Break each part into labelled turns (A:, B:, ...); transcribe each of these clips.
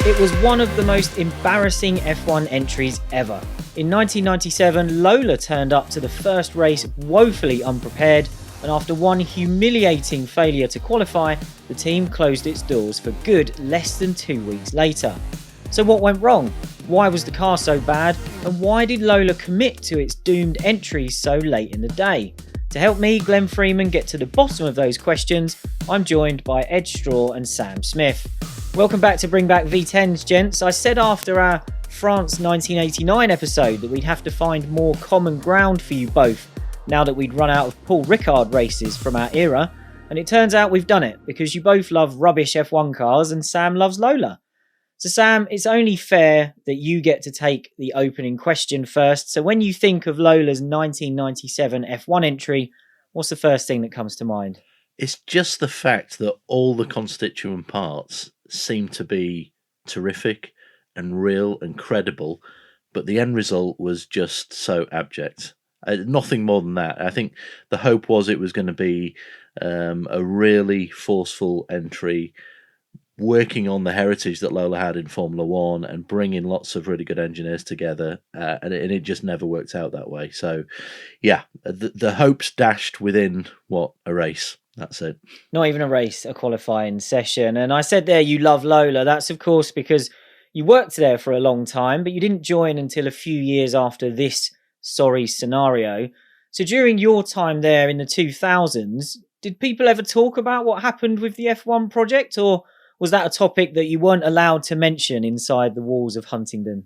A: It was one of the most embarrassing F1 entries ever. In 1997, Lola turned up to the first race woefully unprepared, and after one humiliating failure to qualify, the team closed its doors for good less than 2 weeks later. So what went wrong? Why was the car so bad? And why did Lola commit to its doomed entry so late in the day? To help me, Glenn Freeman, get to the bottom of those questions, I'm joined by Edd Straw and Sam Smith. Welcome back to Bring Back V10s, gents. I said after our France 1989 episode that we'd have to find more common ground for you both now that we'd run out of Paul Ricard races from our era, and it turns out we've done it because you both love rubbish F1 cars and Sam loves Lola. So Sam, it's only fair that you get to take the opening question first. So when you think of Lola's 1997 F1 entry, what's the first thing that comes to mind?
B: It's just the fact that all the constituent parts seem to be terrific and real and credible, but the end result was just so abject. Nothing more than that. I think the hope was it was going to be a really forceful entry, working on the heritage that Lola had in Formula One and bringing lots of really good engineers together, and it just never worked out that way. So, yeah, the hopes dashed within, a race. That's it.
A: Not even a race, a qualifying session. And I said there you love Lola. That's, of course, because you worked there for a long time, but you didn't join until a few years after this sorry scenario. So during your time there in the 2000s, did people ever talk about what happened with the F1 project, or was that a topic that you weren't allowed to mention inside the walls of Huntingdon?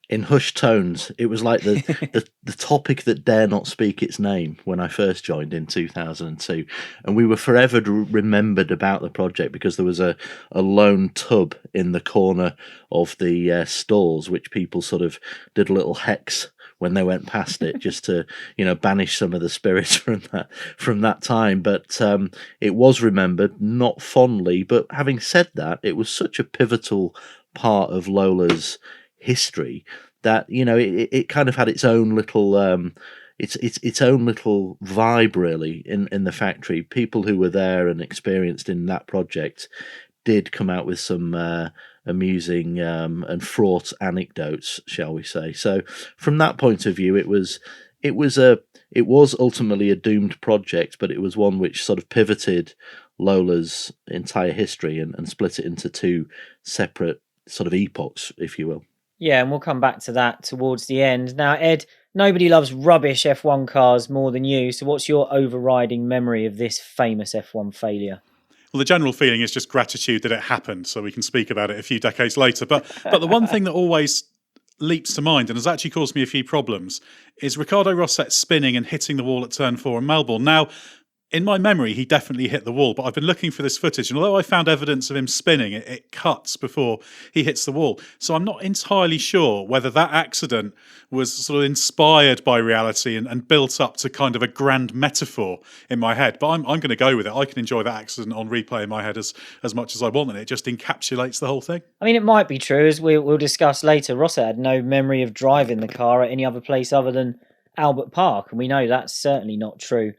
B: In hushed tones. It was like the topic that dare not speak its name when I first joined in 2002. And we were forever remembered about the project because there was a lone tub in the corner of the stalls, which people sort of did a little hex when they went past it, just to, banish some of the spirits from that time. But it was remembered, not fondly. But having said that, it was such a pivotal part of Lola's history that it kind of had its own little its own little vibe really in the factory. People who were there and experienced in that project did come out with some amusing and fraught anecdotes, shall we say. So from that point of view, it was ultimately a doomed project, but it was one which sort of pivoted Lola's entire history and split it into two separate sort of epochs, if you will.
A: Yeah, and we'll come back to that towards the end. Now, Ed, nobody loves rubbish F1 cars more than you, so what's your overriding memory of this famous F1 failure?
C: Well, the general feeling is just gratitude that it happened, so we can speak about it a few decades later. But the one thing that always leaps to mind and has actually caused me a few problems is Ricardo Rosset spinning and hitting the wall at turn 4 in Melbourne. Now, in my memory, he definitely hit the wall, but I've been looking for this footage, and although I found evidence of him spinning, it cuts before he hits the wall. So I'm not entirely sure whether that accident was sort of inspired by reality and built up to kind of a grand metaphor in my head. But I'm going to go with it. I can enjoy that accident on replay in my head as much as I want, and it just encapsulates the whole thing. I
A: mean, it might be true, as we'll discuss later. Rosset had no memory of driving the car at any other place other than Albert Park, and we know that's certainly not true.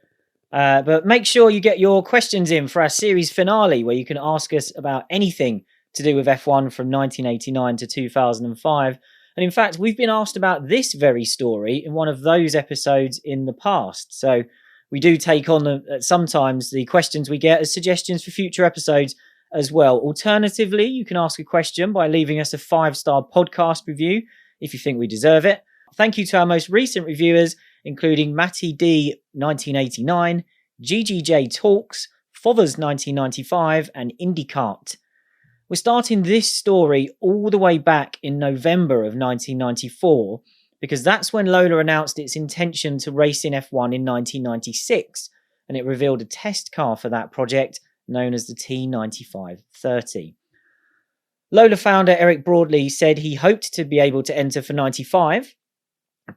A: But make sure you get your questions in for our series finale, where you can ask us about anything to do with F1 from 1989 to 2005. And in fact, we've been asked about this very story in one of those episodes in the past. So we do take on sometimes the questions we get as suggestions for future episodes as well. Alternatively, you can ask a question by leaving us a 5-star podcast review if you think we deserve it. Thank you to our most recent reviewers, including Matty D 1989, GGJ Talks, Fothers 1995, and IndyCart. We're starting this story all the way back in November of 1994, because that's when Lola announced its intention to race in F1 in 1996, and it revealed a test car for that project known as the T9530. Lola founder Eric Broadley said he hoped to be able to enter for 95,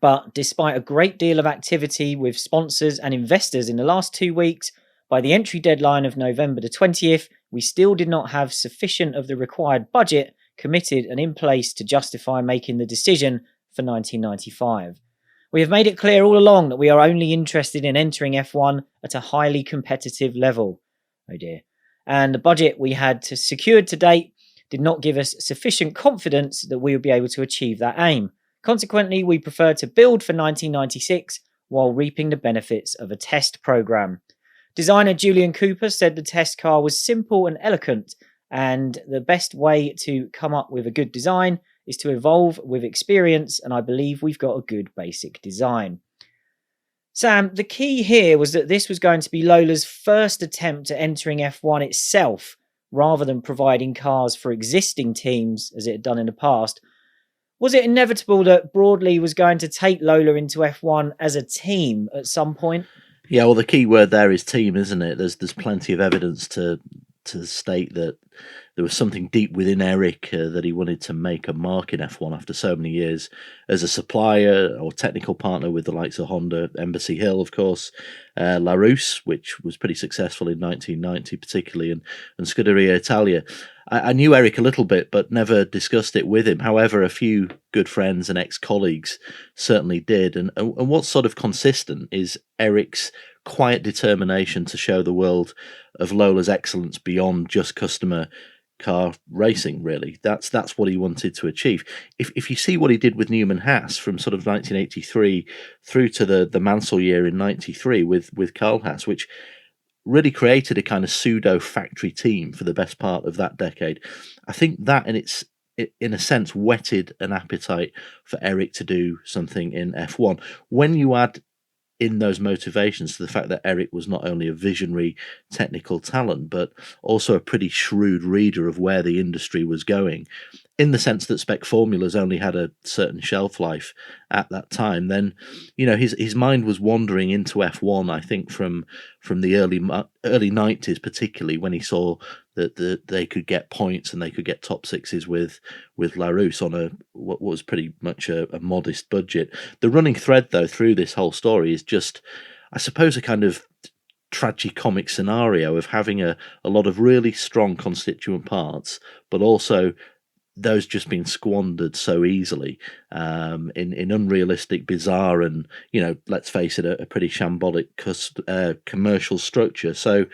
A: but despite a great deal of activity with sponsors and investors in the last 2 weeks, by the entry deadline of November the 20th, we still did not have sufficient of the required budget committed and in place to justify making the decision for 1995. We have made it clear all along that we are only interested in entering F1 at a highly competitive level. Oh dear. and the budget we had secured to date did not give us sufficient confidence that we would be able to achieve that aim. Consequently, we preferred to build for 1996 while reaping the benefits of a test program. Designer Julian Cooper said the test car was simple and elegant, and the best way to come up with a good design is to evolve with experience, and I believe we've got a good basic design. Sam, the key here was that this was going to be Lola's first attempt at entering F1 itself, rather than providing cars for existing teams as it had done in the past. Was it inevitable that Broadley was going to take Lola into F1 as a team at some point?
B: Yeah, well, the key word there is team, isn't it? There's plenty of evidence to state that there was something deep within Eric that he wanted to make a mark in F1 after so many years as a supplier or technical partner with the likes of Honda, Embassy Hill, of course, Larousse, which was pretty successful in 1990 particularly, and Scuderia Italia. I knew Eric a little bit, but never discussed it with him. However, a few good friends and ex-colleagues certainly did. And what's sort of consistent is Eric's quiet determination to show the world of Lola's excellence beyond just customer car racing, really. That's what he wanted to achieve. If you see what he did with Newman Haas from sort of 1983 through to the Mansell year in 93 with Carl Haas, which really created a kind of pseudo factory team for the best part of that decade. I think that in a sense whetted an appetite for Eric to do something in F1. When you add in those motivations to the fact that Eric was not only a visionary technical talent, but also a pretty shrewd reader of where the industry was going, in the sense that spec formulas only had a certain shelf life at that time, then, you know, his mind was wandering into F1, I think, from the early 90s, particularly when he saw that they could get points and they could get top sixes with Larousse on what was pretty much a modest budget. The running thread, though, through this whole story is just, I suppose, a kind of tragicomic scenario of having a lot of really strong constituent parts, but also those just being squandered so easily in unrealistic, bizarre, and, you know, let's face it, a pretty shambolic commercial structure. So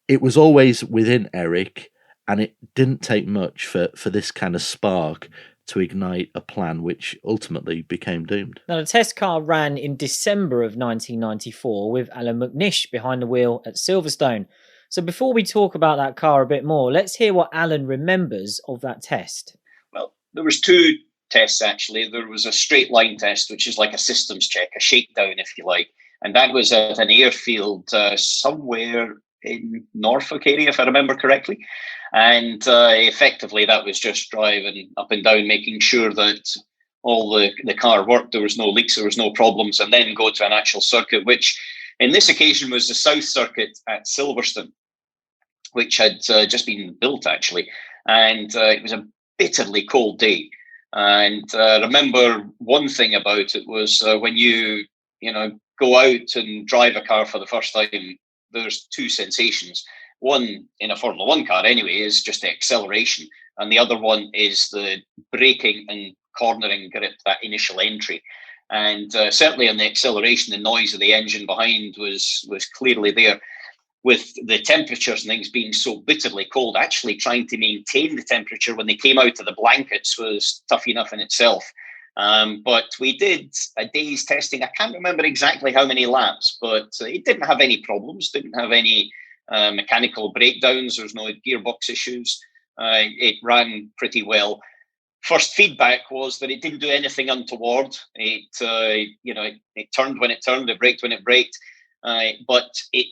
B: it was always within Eric, and it didn't take much for this kind of spark to ignite a plan which ultimately became doomed.
A: Now, the test car ran in December of 1994 with Alan McNish behind the wheel at Silverstone. So before we talk about that car a bit more, let's hear what Alan remembers of that test.
D: Well, there was two tests, actually. There was a straight line test, which is like a systems check, a shakedown, if you like. And that was at an airfield somewhere in Norfolk area, if I remember correctly. And effectively, that was just driving up and down, making sure that all the car worked. There was no leaks, there was no problems, and then go to an actual circuit, which in this occasion was the South Circuit at Silverstone, which had just been built, actually. And it was a bitterly cold day. And remember one thing about it was when you go out and drive a car for the first time, there's two sensations. One, in a Formula One car anyway, is just the acceleration. And the other one is the braking and cornering grip, that initial entry. And certainly on the acceleration, the noise of the engine behind was clearly there. With the temperatures and things being so bitterly cold, actually trying to maintain the temperature when they came out of the blankets was tough enough in itself. But we did a day's testing. I can't remember exactly how many laps, but it didn't have any problems, didn't have any mechanical breakdowns. There was no gearbox issues. It ran pretty well. First feedback was that it didn't do anything untoward. It turned when it turned, it braked when it braked, but it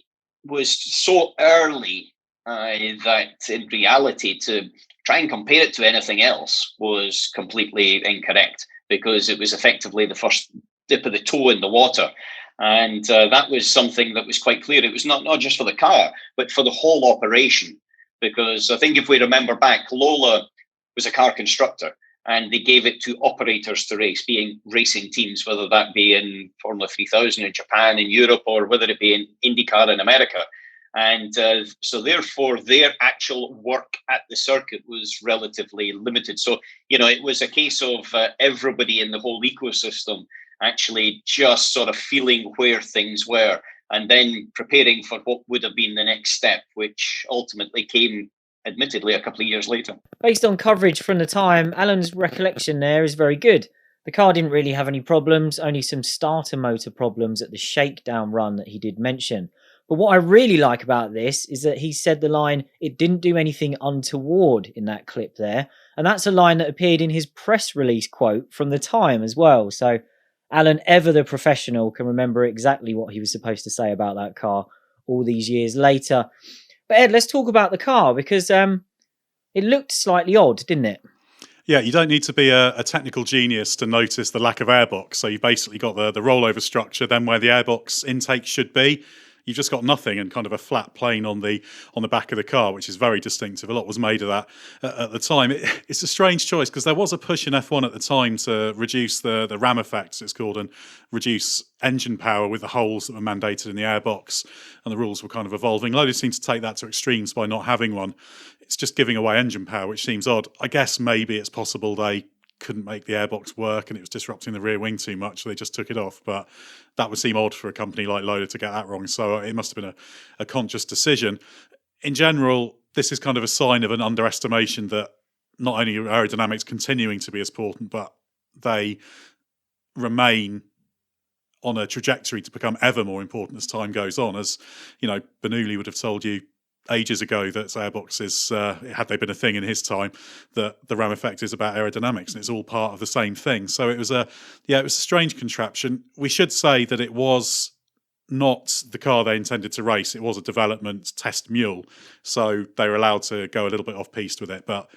D: was so early that in reality to try and compare it to anything else was completely incorrect, because it was effectively the first dip of the toe in the water. And that was something that was quite clear. It was not just for the car, but for the whole operation. Because I think if we remember back, Lola was a car constructor, and they gave it to operators to race, being racing teams, whether that be in Formula 3000 in Japan, in Europe, or whether it be in IndyCar in America. And so therefore, their actual work at the circuit was relatively limited. So, it was a case of everybody in the whole ecosystem actually just sort of feeling where things were. and then preparing for what would have been the next step, which ultimately came, admittedly, a couple of years later.
A: Based on coverage from the time, Alan's recollection there is very good. The car didn't really have any problems, only some starter motor problems at the shakedown run that he did mention. But what I really like about this is that he said the line, "It didn't do anything untoward" in that clip there. And that's a line that appeared in his press release quote from the time as well. So Alan, ever the professional, can remember exactly what he was supposed to say about that car all these years later. But Ed, let's talk about the car, because it looked slightly odd, didn't it?
C: Yeah, you don't need to be a technical genius to notice the lack of airbox. So you've basically got the rollover structure, then where the airbox intake should be, you've just got nothing and kind of a flat plane on the back of the car, which is very distinctive. A lot was made of that at the time. It's a strange choice because there was a push in F1 at the time to reduce the ram effect, it's called, and reduce engine power with the holes that were mandated in the airbox, and the rules were kind of evolving. Lola seemed to take that to extremes by not having one. It's just giving away engine power, which seems odd. I guess maybe it's possible they couldn't make the airbox work and it was disrupting the rear wing too much, so they just took it off. But that would seem odd for a company like Lola to get that wrong. So it must have been a conscious decision. In general, this is kind of a sign of an underestimation that not only are aerodynamics continuing to be as important, but they remain on a trajectory to become ever more important as time goes on. As you know, Bernoulli would have told you ages ago that airboxes, had they been a thing in his time, that the ram effect is about aerodynamics and it's all part of the same thing. So it was a strange contraption. We should say that it was not the car they intended to race. It was a development test mule, so they were allowed to go a little bit off piste with it. But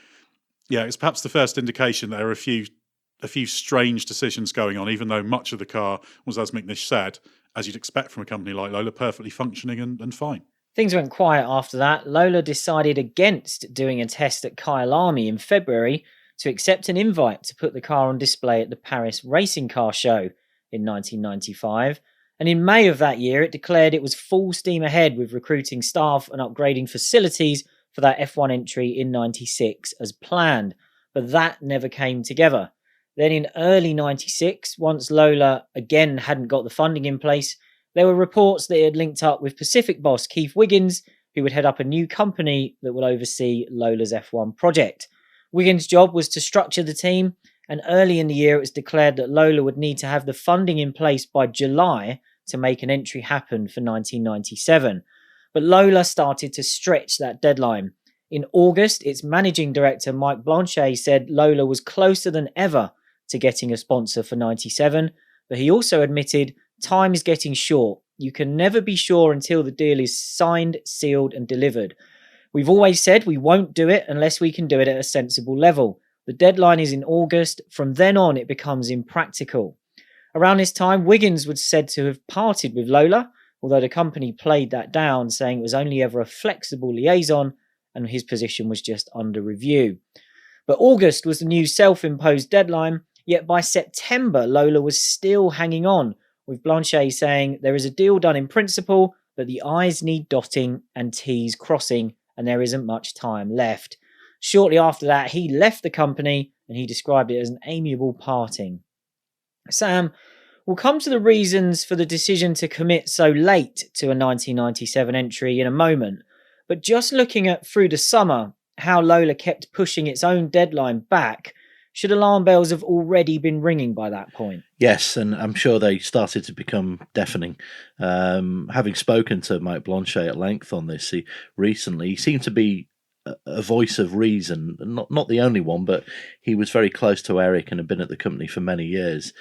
C: yeah, it's perhaps the first indication that there are a few strange decisions going on, even though much of the car was, as McNish said, as you'd expect from a company like Lola, perfectly functioning and fine.
A: Things went quiet after that. Lola decided against doing a test at Kyalami in February to accept an invite to put the car on display at the Paris Racing Car Show in 1995. And in May of that year, it declared it was full steam ahead with recruiting staff and upgrading facilities for that F1 entry in 96 as planned. But that never came together. Then in early 96, once Lola again hadn't got the funding in place, there were reports that it had linked up with Pacific boss Keith Wiggins, who would head up a new company that will oversee Lola's F1 project. Wiggins' job was to structure the team, and early in the year it was declared that Lola would need to have the funding in place by July to make an entry happen for 1997. But Lola started to stretch that deadline. In August, its managing director Mike Blanchet said Lola was closer than ever to getting a sponsor for 97, but he also admitted time is getting short. You can never be sure until the deal is signed, sealed, and delivered. We've always said we won't do it unless we can do it at a sensible level. The deadline is in August. From then on, it becomes impractical. Around this time, Wiggins was said to have parted with Lola, although the company played that down, saying it was only ever a flexible liaison and his position was just under review. But August was the new self-imposed deadline, yet by September, Lola was still hanging on, with Blanchet saying there is a deal done in principle, but the I's need dotting and T's crossing, and there isn't much time left. Shortly after that, he left the company, and he described it as an amiable parting. Sam, we'll come to the reasons for the decision to commit so late to a 1997 entry in a moment, but just looking at through the summer, how Lola kept pushing its own deadline back, should alarm bells have already been ringing by that point?
B: Yes, and I'm sure they started to become deafening. Having spoken to Mike Blanchet at length on this recently, he seemed to be a voice of reason, not the only one, but he was very close to Eric and had been at the company for many years.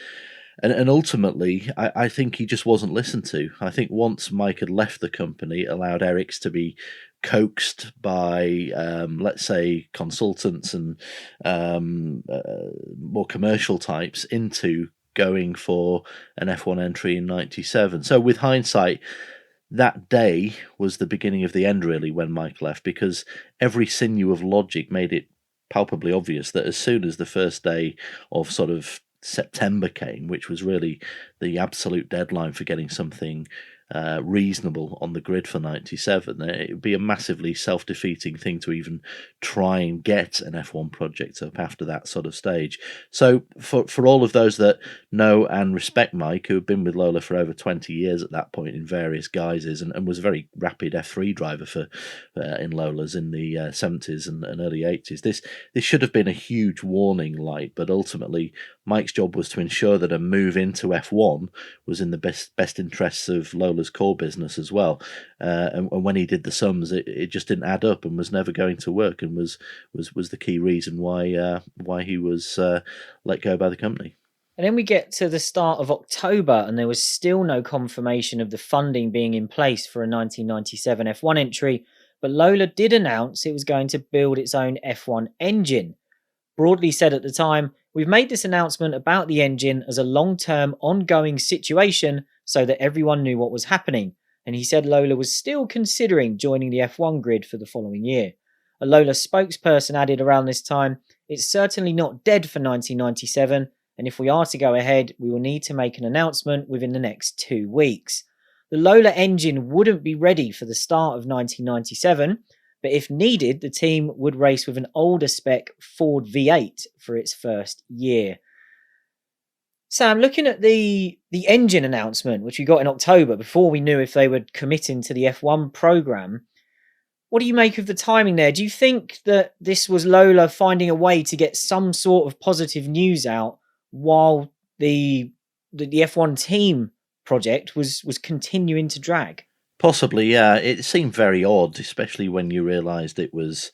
B: And ultimately, I think he just wasn't listened to. I think once Mike had left the company, it allowed Eric's to be coaxed by, let's say, consultants and more commercial types into going for an F1 entry in 97. So with hindsight, that day was the beginning of the end, really, when Mike left, because every sinew of logic made it palpably obvious that as soon as the first day of sort of September came, which was really the absolute deadline for getting something reasonable on the grid for 97, it would be a massively self-defeating thing to even try and get an F1 project up after that sort of stage. So for all of those that know and respect Mike, who had been with Lola for over 20 years at that point in various guises, and was a very rapid F3 driver for in Lola's in the 70s and early 80s, this should have been a huge warning light, but ultimately Mike's job was to ensure that a move into F1 was in the best interests of Lola's core business as well. And when he did the sums, it just didn't add up and was never going to work, and was the key reason why he was let go by the company.
A: And then we get to the start of October, and there was still no confirmation of the funding being in place for a 1997 F1 entry, but Lola did announce it was going to build its own F1 engine. Broadly said at the time, "We've made this announcement about the engine as a long-term ongoing situation so that everyone knew what was happening." And he said Lola was still considering joining the F1 grid for the following year. A Lola spokesperson added around this time, "It's certainly not dead for 1997, and if we are to go ahead, we will need to make an announcement within the next 2 weeks." The Lola engine wouldn't be ready for the start of 1997, but if needed, the team would race with an older spec Ford V8 for its first year. Sam, looking at the engine announcement, which we got in October, before we knew if they were committing to the F1 programme, what do you make of the timing there? Do you think that this was Lola finding a way to get some sort of positive news out while the F1 team project was continuing to drag?
B: Possibly, yeah. It seemed very odd, especially when you realised it was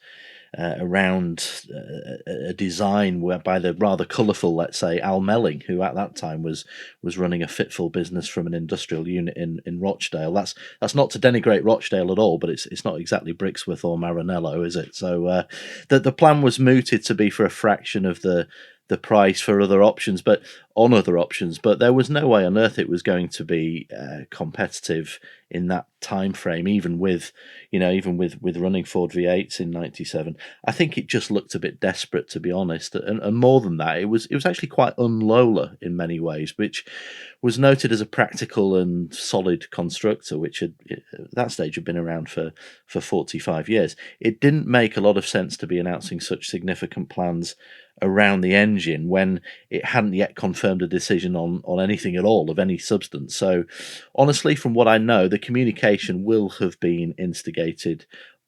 B: around a design by the rather colourful, let's say, Al Melling, who at that time was running a fitful business from an industrial unit in Rochdale. That's not to denigrate Rochdale at all, but it's not exactly Brixworth or Maranello, is it? So the plan was mooted to be for a fraction of the price for other options, but there was no way on earth it was going to be competitive in that time frame, even with running Ford V8s in 97. I think it just looked a bit desperate, to be honest, and more than that, it was actually quite un-Lola in many ways, which was noted as a practical and solid constructor, which at that stage had been around for 45 years. It didn't make a lot of sense to be announcing such significant plans around the engine when it hadn't yet confirmed a decision on anything at all of any substance. So honestly, from what I know, the communication will have been instigated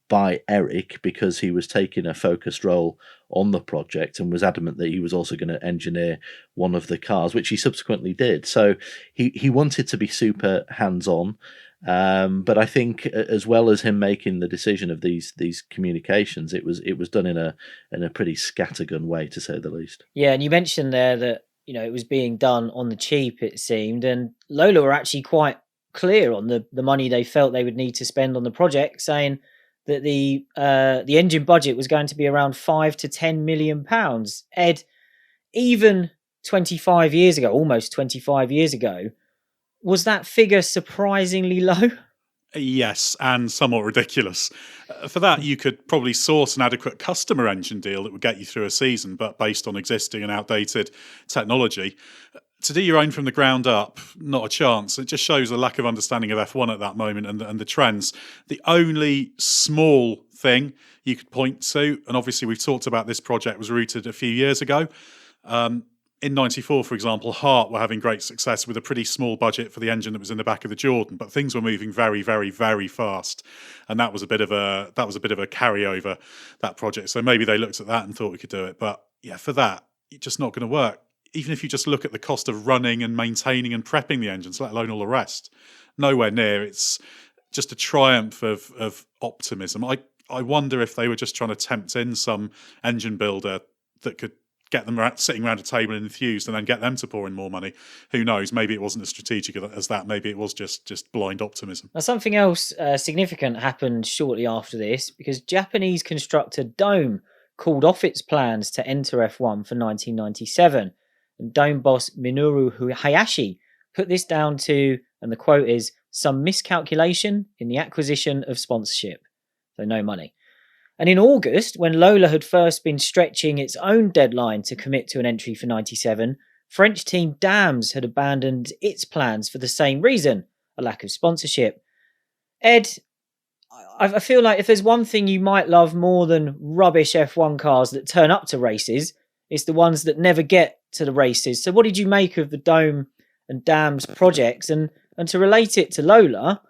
B: by Eric, because he was taking a focused role on the project and was adamant that he was also going to engineer one of the cars, which he subsequently did. So he wanted to be super hands-on. But I think, as well as him making the decision of these communications, it was done in a pretty scattergun way, to say the least.
A: Yeah, and you mentioned there that it was being done on the cheap, it seemed, and Lola were actually quite clear on the money they felt they would need to spend on the project, saying that the engine budget was going to be around £5 to £10 million. Ed, even 25 years ago, almost 25 years ago, was that figure surprisingly low?
C: Yes, and somewhat ridiculous. For that, you could probably source an adequate customer engine deal that would get you through a season, but based on existing and outdated technology. To do your own from the ground up, not a chance. It just shows a lack of understanding of F1 at that moment and the trends. The only small thing you could point to, and obviously we've talked about this project was rooted a few years ago. In 94, for example, Hart were having great success with a pretty small budget for the engine that was in the back of the Jordan, but things were moving very, very, very fast, and that was a bit of a carryover, that project. So maybe they looked at that and thought we could do it, but yeah, for that, it's just not going to work. Even if you just look at the cost of running and maintaining and prepping the engines, let alone all the rest, nowhere near. It's just a triumph of optimism. I wonder if they were just trying to tempt in some engine builder that could get them sitting around a table and enthused and then get them to pour in more money. Who knows? Maybe it wasn't as strategic as that. Maybe it was just blind optimism.
A: Now, something else significant happened shortly after this, because Japanese constructor Dome called off its plans to enter F1 for 1997. And Dome boss Minoru Hayashi put this down to, and the quote is, some miscalculation in the acquisition of sponsorship. So no money. And in August, when Lola had first been stretching its own deadline to commit to an entry for 97, French team Dams had abandoned its plans for the same reason. a lack of sponsorship. Ed, I feel like if there's one thing you might love more than rubbish F1 cars that turn up to races, it's the ones that never get to the races. So what did you make of the Dome and Dams projects? And to relate it to Lola,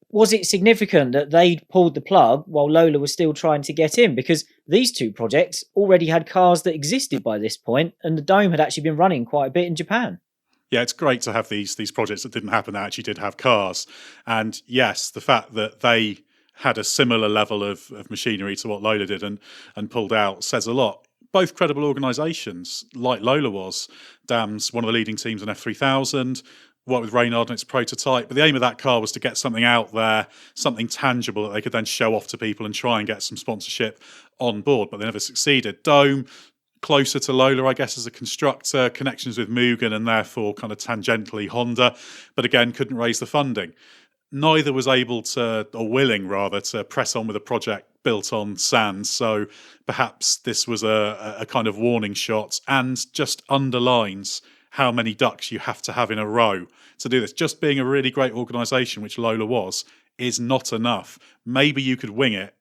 A: was it significant that they'd pulled the plug while Lola was still trying to get in? Because these two projects already had cars that existed by this point, and the Dome had actually been running quite a bit in Japan.
C: Yeah, it's great to have these projects that didn't happen that actually did have cars. And yes, the fact that they had a similar level of machinery to what Lola did and pulled out says a lot. Both credible organisations, like Lola was. Dams, one of the leading teams in F3000, worked with Reynard on its prototype. But the aim of that car was to get something out there, something tangible that they could then show off to people and try and get some sponsorship on board. But they never succeeded. Dome, closer to Lola, I guess, as a constructor, connections with Mugen and therefore kind of tangentially Honda, but again, couldn't raise the funding. Neither was able to, or willing rather, to press on with a project built on sand. So perhaps this was a kind of warning shot and just underlines how many ducks you have to have in a row to do this. Just being a really great organisation, which Lola was, is not enough. Maybe you could wing it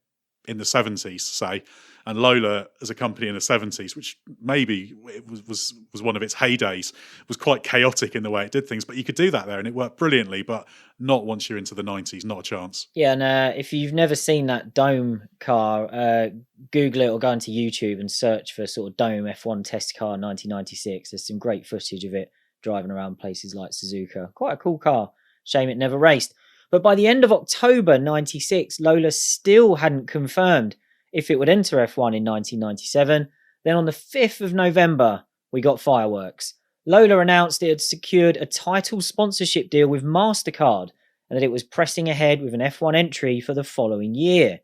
C: in the 70s, say, and Lola as a company in the 70s, which maybe it was one of its heydays, was quite chaotic in the way it did things, but you could do that there and it worked brilliantly, but not once you're into the 90s, not a chance.
A: Yeah, and if you've never seen that Dome car, Google it or go into YouTube and search for sort of Dome F1 test car 1996. There's some great footage of it driving around places like Suzuka. Quite a cool car. Shame it never raced. But by the end of October 96, Lola still hadn't confirmed if it would enter F1 in 1997. Then on the 5th of November, we got fireworks. Lola announced it had secured a title sponsorship deal with MasterCard and that it was pressing ahead with an F1 entry for the following year.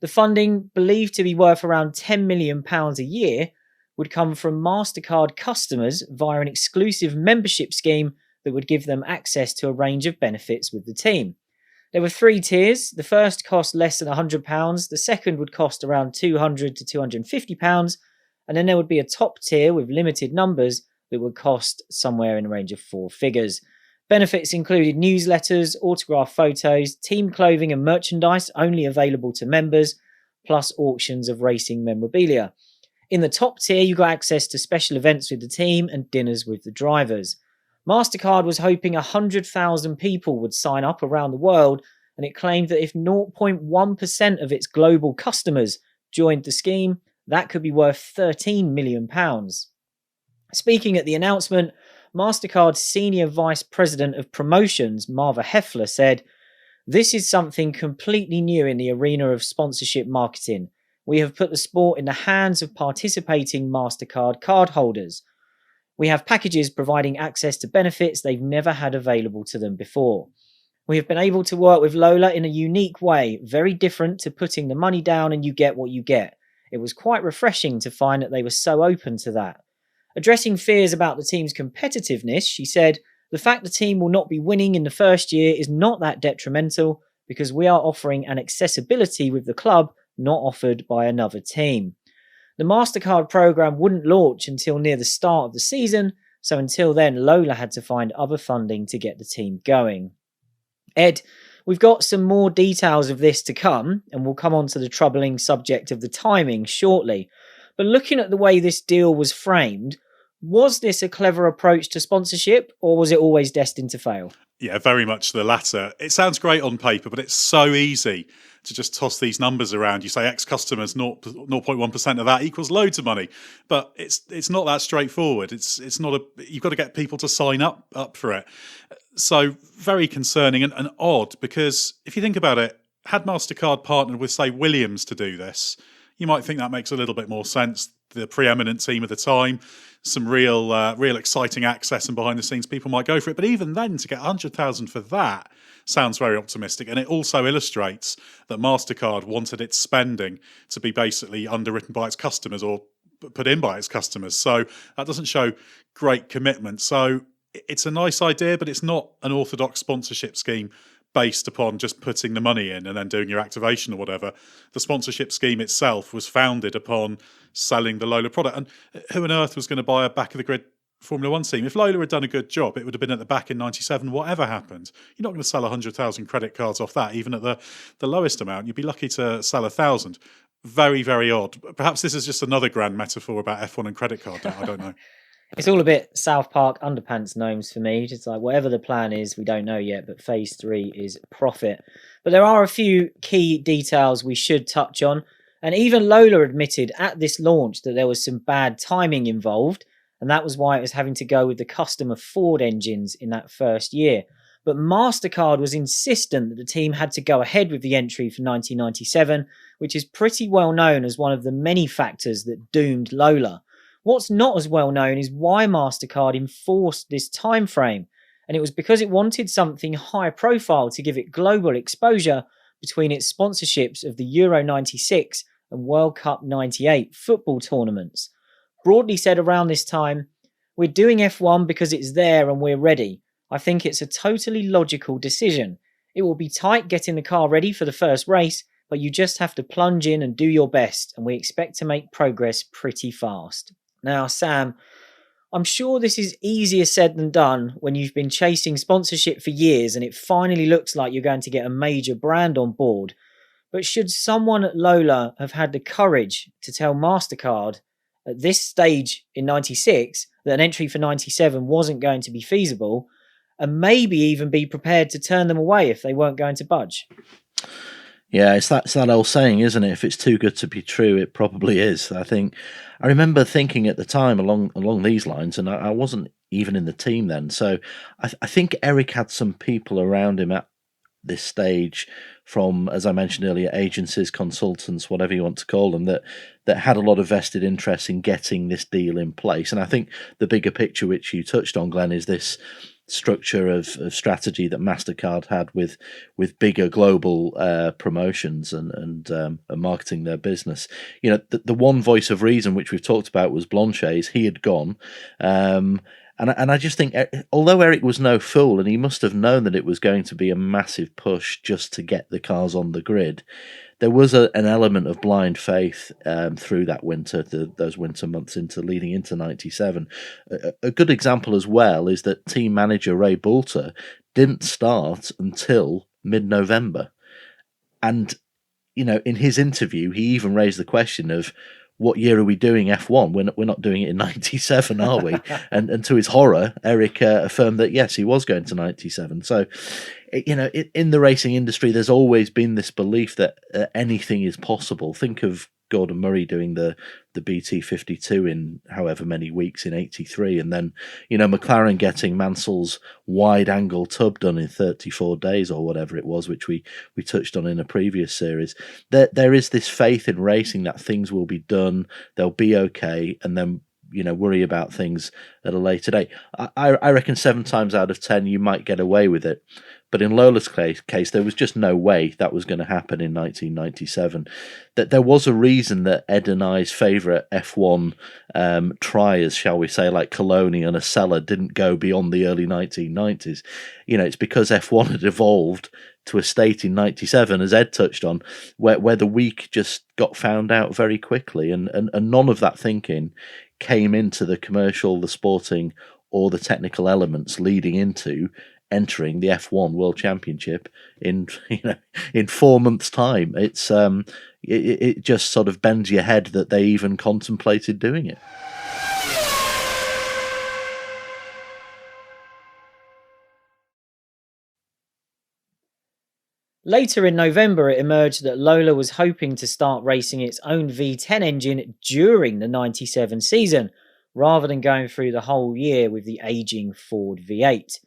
A: The funding, believed to be worth around £10 million a year, would come from MasterCard customers via an exclusive membership scheme that would give them access to a range of benefits with the team. There were 3 tiers. The first cost less than £100. The second would cost around £200 to £250. And then there would be a top tier with limited numbers that would cost somewhere in the range of 4 figures. Benefits included newsletters, autographed photos, team clothing and merchandise only available to members, plus auctions of racing memorabilia. In the top tier, you got access to special events with the team and dinners with the drivers. MasterCard was hoping 100,000 people would sign up around the world, and it claimed that if 0.1% of its global customers joined the scheme, that could be worth £13 million. Speaking at the announcement, MasterCard's Senior Vice President of Promotions, Marva Heffler, said, "This is something completely new in the arena of sponsorship marketing. We have put the sport in the hands of participating MasterCard cardholders. We have packages providing access to benefits they've never had available to them before. We have been able to work with Lola in a unique way, very different to putting the money down and you get what you get. It was quite refreshing to find that they were so open to that." Addressing fears about the team's competitiveness, she said, "The fact the team will not be winning in the first year is not that detrimental because we are offering an accessibility with the club not offered by another team." The MasterCard program wouldn't launch until near the start of the season, so until then, Lola had to find other funding to get the team going. Ed, we've got some more details of this to come, and we'll come on to the troubling subject of the timing shortly. But looking at the way this deal was framed, was this a clever approach to sponsorship, or was it always destined to fail?
C: Yeah, very much the latter. It sounds great on paper, but it's so easy to just toss these numbers around. You say X customers, 0.1% of that equals loads of money, but it's not that straightforward. It's not you've got to get people to sign up for it. So very concerning and odd, because if you think about it, had MasterCard partnered with, say, Williams to do this, you might think that makes a little bit more sense. The preeminent team at the time, some real exciting access and behind the scenes, people might go for it. But even then, to get 100,000 for that sounds very optimistic. And it also illustrates that MasterCard wanted its spending to be basically underwritten by its customers or put in by its customers. So that doesn't show great commitment. So it's a nice idea, but it's not an orthodox sponsorship scheme based upon just putting the money in and then doing your activation or whatever. The sponsorship scheme itself was founded upon selling the Lola product. And who on earth was going to buy a back-of-the-grid Formula One team. If Lola had done a good job, it would have been at the back in 97, whatever happened. You're not going to sell 100,000 credit cards off that, even at the lowest amount. You'd be lucky to sell 1,000. Very, very odd. Perhaps this is just another grand metaphor about F1 and credit card debt. I don't know.
A: It's all a bit South Park underpants gnomes for me. Just like whatever the plan is, we don't know yet, but phase 3 is profit. But there are a few key details we should touch on. And even Lola admitted at this launch that there was some bad timing involved. And that was why it was having to go with the custom of Ford engines in that first year. But MasterCard was insistent that the team had to go ahead with the entry for 1997, which is pretty well known as one of the many factors that doomed Lola. What's not as well known is why MasterCard enforced this time frame, and it was because it wanted something high profile to give it global exposure between its sponsorships of the Euro 96 and World Cup 98 football tournaments. Broadly said, around this time, we're doing F1 because it's there and we're ready. I think it's a totally logical decision. It will be tight getting the car ready for the first race, but you just have to plunge in and do your best, and we expect to make progress pretty fast. Now, Sam, I'm sure this is easier said than done when you've been chasing sponsorship for years and it finally looks like you're going to get a major brand on board. But should someone at Lola have had the courage to tell MasterCard at this stage in 96 that an entry for 97 wasn't going to be feasible, and maybe even be prepared to turn them away if they weren't going to budge?
B: Yeah, it's that old saying, isn't it? If it's too good to be true, it probably is. I remember thinking at the time along these lines, and I wasn't even in the team then. So I think Eric had some people around him at this stage from, as I mentioned earlier, agencies, consultants, whatever you want to call them, that had a lot of vested interest in getting this deal in place. And I think the bigger picture, which you touched on, Glenn, is this structure of strategy that MasterCard had with bigger global promotions and marketing their business. You know, the one voice of reason which we've talked about was Blanchet's. He had gone. And I just think, although Eric was no fool, and he must have known that it was going to be a massive push just to get the cars on the grid, there was an element of blind faith through that winter, those winter months leading into 97. A good example as well is that team manager Ray Boulter didn't start until mid-November. And, you know, in his interview, he even raised the question of, what year are we doing F1? We're not doing it in 97, are we? and to his horror, Eric affirmed that, yes, he was going to 97. So, you know, in the racing industry, there's always been this belief that anything is possible. Think of Gordon Murray doing the BT52 in however many weeks in 83, and then, you know, McLaren getting Mansell's wide-angle tub done in 34 days or whatever it was, which we touched on in a previous series. There is this faith in racing that things will be done, they'll be okay, and then, you know, worry about things at a later date. I reckon 7 times out of 10 you might get away with it. But in Lola's case, there was just no way that was going to happen in 1997. That there was a reason that Ed and I's favourite F1 triers, shall we say, like Coloni and Acela, didn't go beyond the early 1990s. You know, it's because F1 had evolved to a state in 97, as Ed touched on, where the weak just got found out very quickly, and none of that thinking came into the commercial, the sporting, or the technical elements leading into entering the F1 World Championship in 4 months' time. It's it just sort of bends your head that they even contemplated doing it.
A: Later in November, it emerged that Lola was hoping to start racing its own V10 engine during the 97 season, rather than going through the whole year with the aging Ford V8.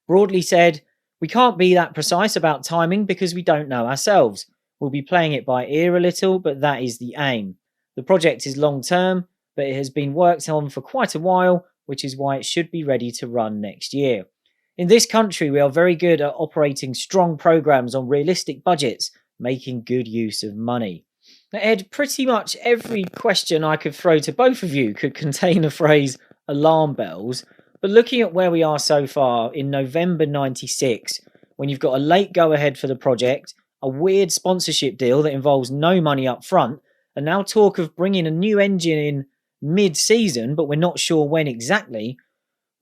A: Broadly said, we can't be that precise about timing because we don't know ourselves. We'll be playing it by ear a little, but that is the aim. The project is long term, but it has been worked on for quite a while, which is why it should be ready to run next year. In this country, we are very good at operating strong programs on realistic budgets, making good use of money. Now, Ed, pretty much every question I could throw to both of you could contain the phrase alarm bells. But looking at where we are so far in November 96, when you've got a late go-ahead for the project, a weird sponsorship deal that involves no money up front, and now talk of bringing a new engine in mid-season, but we're not sure when exactly,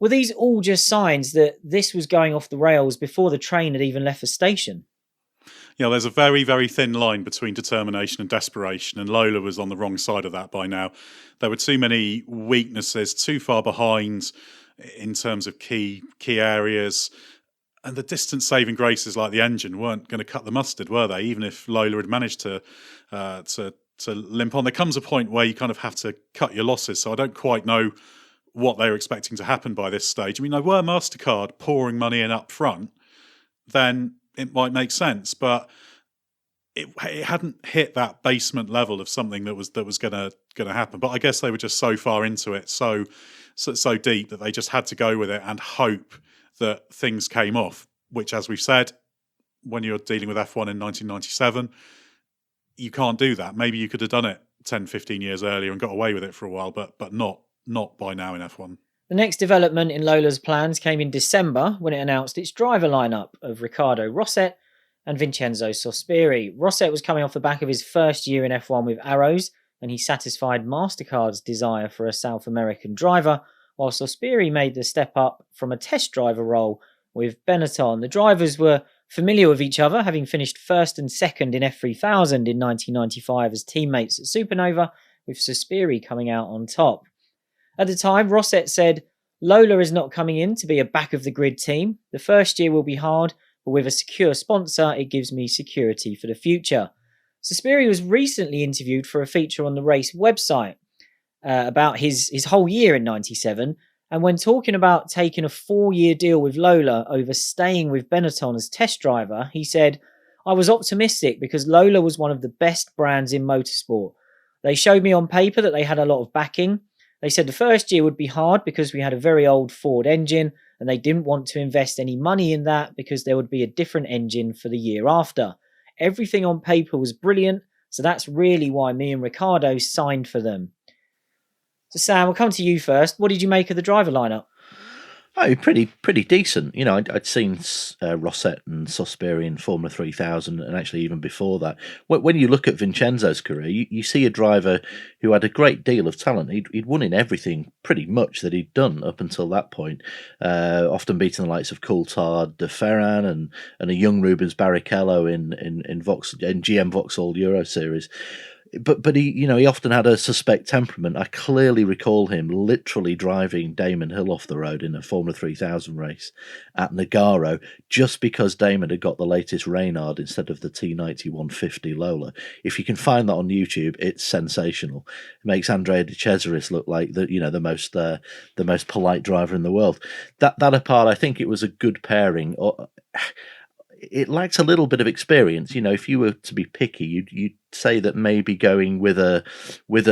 A: Were these all just signs that this was going off the rails before the train had even left the station?
C: There's a very, very thin line between determination and desperation, and Lola was on the wrong side of that by now. There were too many weaknesses, too far behind in terms of key areas, and the distance-saving graces like the engine weren't going to cut the mustard, were they? Even if Lola had managed to limp on, there comes a point where you kind of have to cut your losses. So I don't quite know what they were expecting to happen by this stage. I mean, they were MasterCard pouring money in up front, then it might make sense, but it hadn't hit that basement level of something that was going to happen. But I guess they were just so far into it, so deep, that they just had to go with it and hope that things came off. Which, as we've said, when you're dealing with F1 in 1997, you can't do that. Maybe you could have done it 10, 15 years earlier and got away with it for a while, but not by now in F1.
A: The next development in Lola's plans came in December when it announced its driver lineup of Riccardo Rosset and Vincenzo Sospiri. Rosset was coming off the back of his first year in F1 with Arrows, and he satisfied MasterCard's desire for a South American driver, while Sospiri made the step up from a test driver role with Benetton. The drivers were familiar with each other, having finished first and second in F3000 in 1995 as teammates at Supernova, with Sospiri coming out on top. At the time, Rosset said, "Lola is not coming in to be a back-of-the-grid team. The first year will be hard, but with a secure sponsor, it gives me security for the future." Sospiri was recently interviewed for a feature on the race website about his whole year in 97, and when talking about taking a 4-year deal with Lola over staying with Benetton as test driver, he said, "I was optimistic because Lola was one of the best brands in motorsport. They showed me on paper that they had a lot of backing. They said the first year would be hard because we had a very old Ford engine and they didn't want to invest any money in that because there would be a different engine for the year after. Everything on paper was brilliant, so that's really why me and Riccardo signed for them." So Sam, we'll come to you first. What did you make of the driver lineup?
B: Oh, pretty decent. I'd seen Rosset and Sospiri in Formula 3000, and actually even before that. When you look at Vincenzo's career, you see a driver who had a great deal of talent. He'd won in everything pretty much that he'd done up until that point, often beating the likes of Coulthard, De Ferran, and a young Rubens Barrichello in GM Vauxhall Euro Series. But he often had a suspect temperament. I clearly recall him literally driving Damon Hill off the road in a Formula 3000 race at Nogaro just because Damon had got the latest Reynard instead of the T90 150 Lola. If you can find that on YouTube, it's sensational. It makes Andrea De Cesaris look like the most polite driver in the world. That apart, I think it was a good pairing. It lacks a little bit of experience. If you were to be picky, you'd say that maybe going with a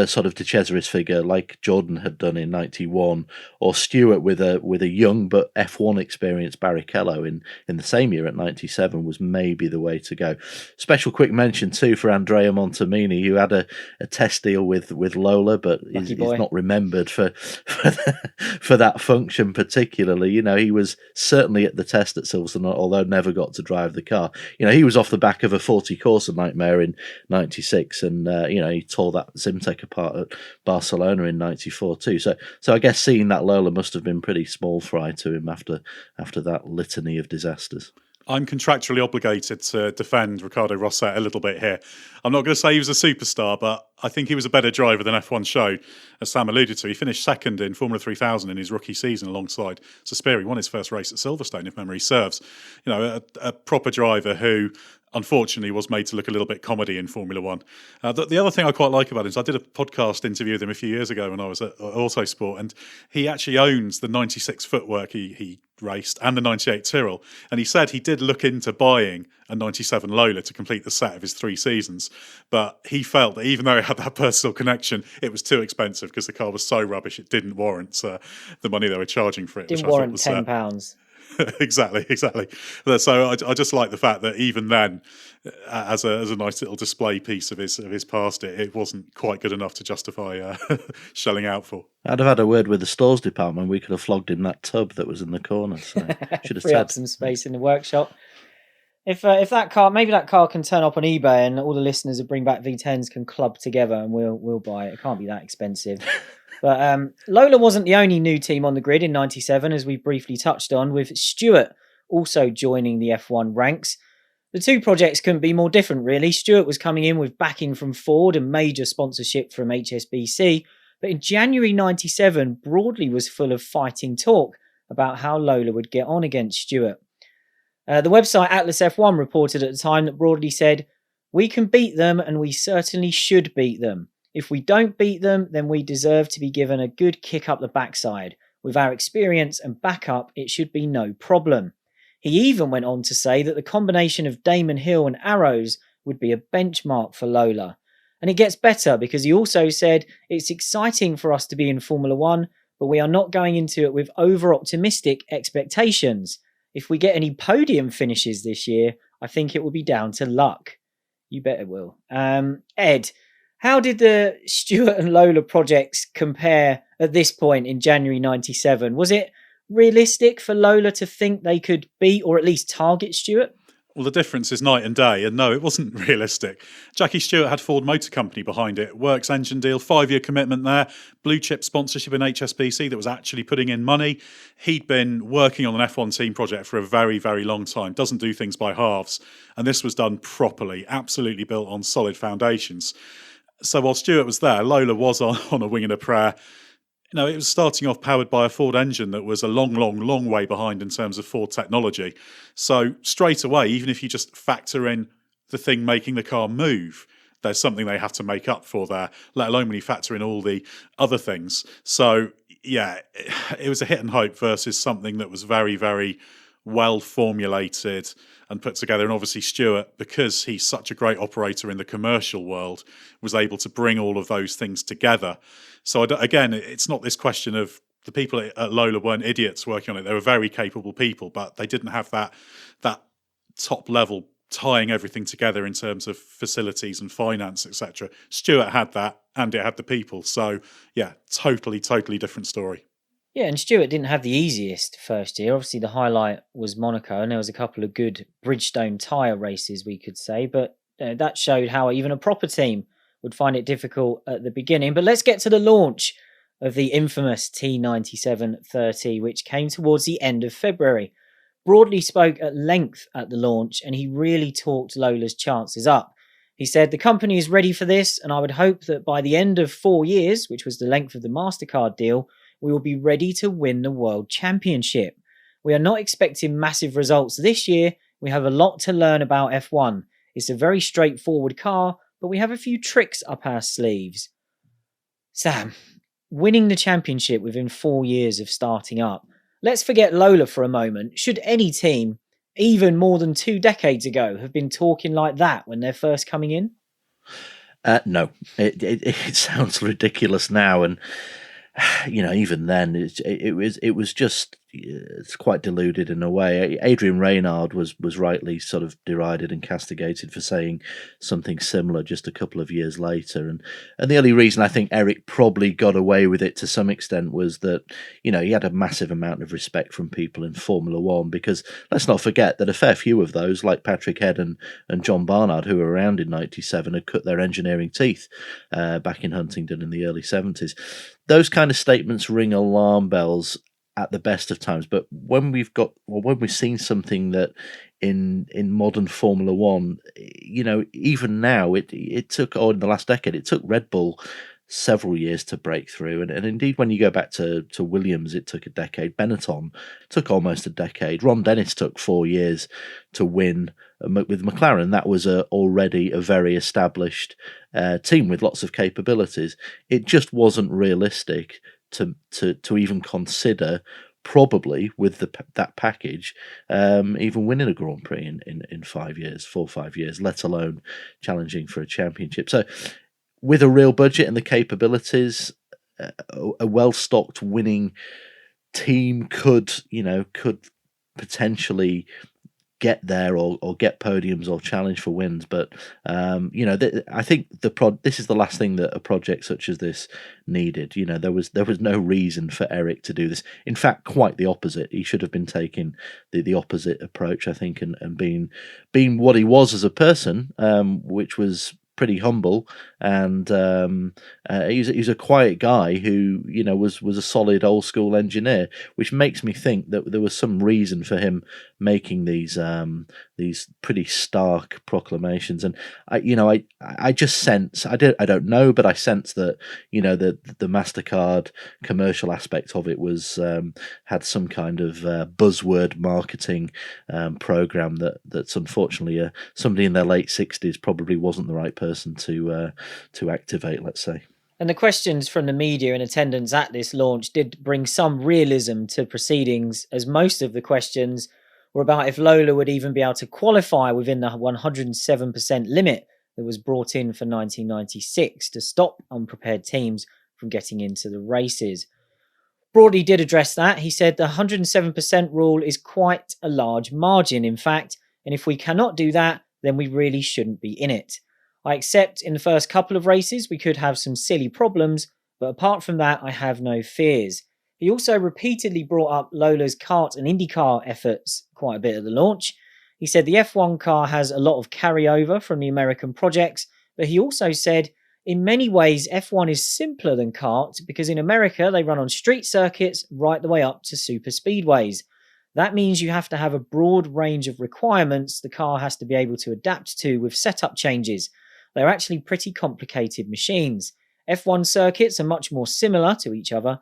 B: sort of De Cesaris figure like Jordan had done in 91, or Stewart with a young but F1 experienced Barrichello in the same year at 97 was maybe the way to go. Special quick mention too for Andrea Montemini, who had a test deal with Lola, but is not remembered for that function particularly. He was certainly at the test at Silverstone, although never got to drive the car. He was off the back of a 40 Corsa nightmare in 96, and he tore that Simtek apart at Barcelona in 94 too. So I guess seeing that Lola must have been pretty small fry to him after that litany of disasters.
C: I'm contractually obligated to defend Riccardo Rosset a little bit here. I'm not going to say he was a superstar, but I think he was a better driver than F1 showed, as Sam alluded to. He finished second in Formula 3000 in his rookie season alongside Sospiri. Won his first race at Silverstone, if memory serves. A proper driver who unfortunately was made to look a little bit comedy in Formula One. The other thing I quite like about him is I did a podcast interview with him a few years ago when I was at Autosport, and he actually owns the 96 footwork he raced and the 98 Tyrrell, and he said he did look into buying a 97 Lola to complete the set of his 3 seasons, but he felt that even though it had that personal connection, it was too expensive because the car was so rubbish it didn't warrant the money they were charging for it.
A: Didn't warrant £10.
C: Exactly. So I just like the fact that even then, as a nice little display piece of his past, it wasn't quite good enough to justify shelling out for.
B: I'd have had a word with the stores department. We could have flogged him that tub that was in the corner. So should have
A: free up some space in the workshop. If that car, maybe that car can turn up on eBay and all the listeners of Bring Back V10s can club together and we'll buy it. It can't be that expensive. But Lola wasn't the only new team on the grid in '97, as we briefly touched on, with Stewart also joining the F1 ranks. The two projects couldn't be more different, really. Stewart was coming in with backing from Ford and major sponsorship from HSBC. But in January '97, Broadley was full of fighting talk about how Lola would get on against Stewart. The website Atlas F1 reported at the time that Broadley said, "We can beat them and we certainly should beat them. If we don't beat them, then we deserve to be given a good kick up the backside. With our experience and backup, it should be no problem." He even went on to say that the combination of Damon Hill and Arrows would be a benchmark for Lola. And it gets better, because he also said, "It's exciting for us to be in Formula One, but we are not going into it with over-optimistic expectations. If we get any podium finishes this year, I think it will be down to luck." You bet it will. Ed, how did the Stewart and Lola projects compare at this point in January '97? Was it realistic for Lola to think they could beat or at least target Stewart?
C: Well, the difference is night and day, and no, it wasn't realistic. Jackie Stewart had Ford Motor Company behind it, Works engine deal, 5-year commitment there, blue chip sponsorship in HSBC that was actually putting in money. He'd been working on an F1 team project for a very, very long time, doesn't do things by halves, and this was done properly, absolutely built on solid foundations. So while Stewart was there, Lola was on a wing and a prayer. It was starting off powered by a Ford engine that was a long, long, long way behind in terms of Ford technology. So straight away, even if you just factor in the thing making the car move, there's something they have to make up for there, let alone when you factor in all the other things. So, yeah, it was a hit and hope versus something that was very, very well formulated and put together. And obviously Stewart, because he's such a great operator in the commercial world, was able to bring all of those things together. So again, it's not this question of the people at Lola weren't idiots working on it. They were very capable people, but they didn't have that top level tying everything together in terms of facilities and finance, etc. Stewart had that, and it had the people. So yeah, totally different story.
A: Yeah, and Stewart didn't have the easiest first year. Obviously, the highlight was Monaco, and there was a couple of good Bridgestone tyre races, we could say. But that showed how even a proper team would find it difficult at the beginning. But let's get to the launch of the infamous T9730, which came towards the end of February. Broadley spoke at length at the launch, and he really talked Lola's chances up. He said, "The company is ready for this, and I would hope that by the end of 4 years, which was the length of the MasterCard deal, we will be ready to win the World Championship. We are not expecting massive results this year. We have a lot to learn about F1. It's a very straightforward car, but we have a few tricks up our sleeves." Sam, winning the championship within 4 years of starting up. Let's forget Lola for a moment. Should any team, even more than 2 decades ago, have been talking like that when they're first coming in?
B: No, it sounds ridiculous now, and even then, it was just it's quite deluded in a way. Adrian Reynard was rightly sort of derided and castigated for saying something similar just a couple of years later, and the only reason I think Eric probably got away with it to some extent was that he had a massive amount of respect from people in Formula One, because let's not forget that a fair few of those, like Patrick Head and John Barnard, who were around in '97, had cut their engineering teeth back in Huntingdon in the early '70s. Those kind of statements ring alarm bells at the best of times, but when we've seen something that in modern Formula One, even now it took, in the last decade, it took Red Bull several years to break through, and indeed when you go back to Williams, it took a decade. Benetton took almost a decade. Ron Dennis took 4 years to win with McLaren. That was already a very established team with lots of capabilities. It just wasn't realistic to even consider, probably with that package, even winning a Grand Prix in 5 years, 4 or 5 years, let alone challenging for a championship. So with a real budget and the capabilities, a well-stocked winning team could potentially get there or get podiums or challenge for wins. But I think this is the last thing that a project such as this needed. There was no reason for Eric to do this. In fact, quite the opposite. He should have been taking the opposite approach, I think, and being what he was as a person, which was pretty humble, and he's a quiet guy who was a solid old school engineer, which makes me think that there was some reason for him making these pretty stark proclamations. And I just sense, I don't know, but I sense that the MasterCard commercial aspect of it was had some kind of buzzword marketing program that's unfortunately somebody in their late 60s probably wasn't the right person to activate, let's say.
A: And the questions from the media in attendance at this launch did bring some realism to proceedings, as most of the questions were about if Lola would even be able to qualify within the 107% limit that was brought in for 1996 to stop unprepared teams from getting into the races. Broadly did address that. He said the 107% rule is quite a large margin, in fact, and if we cannot do that, then we really shouldn't be in it. I accept in the first couple of races we could have some silly problems, but apart from that, I have no fears. He also repeatedly brought up Lola's kart and IndyCar efforts quite a bit at the launch. He said the F1 car has a lot of carryover from the American projects, but he also said in many ways F1 is simpler than kart because in America they run on street circuits right the way up to super speedways. That means you have to have a broad range of requirements the car has to be able to adapt to with setup changes. They're actually pretty complicated machines. F1 circuits are much more similar to each other.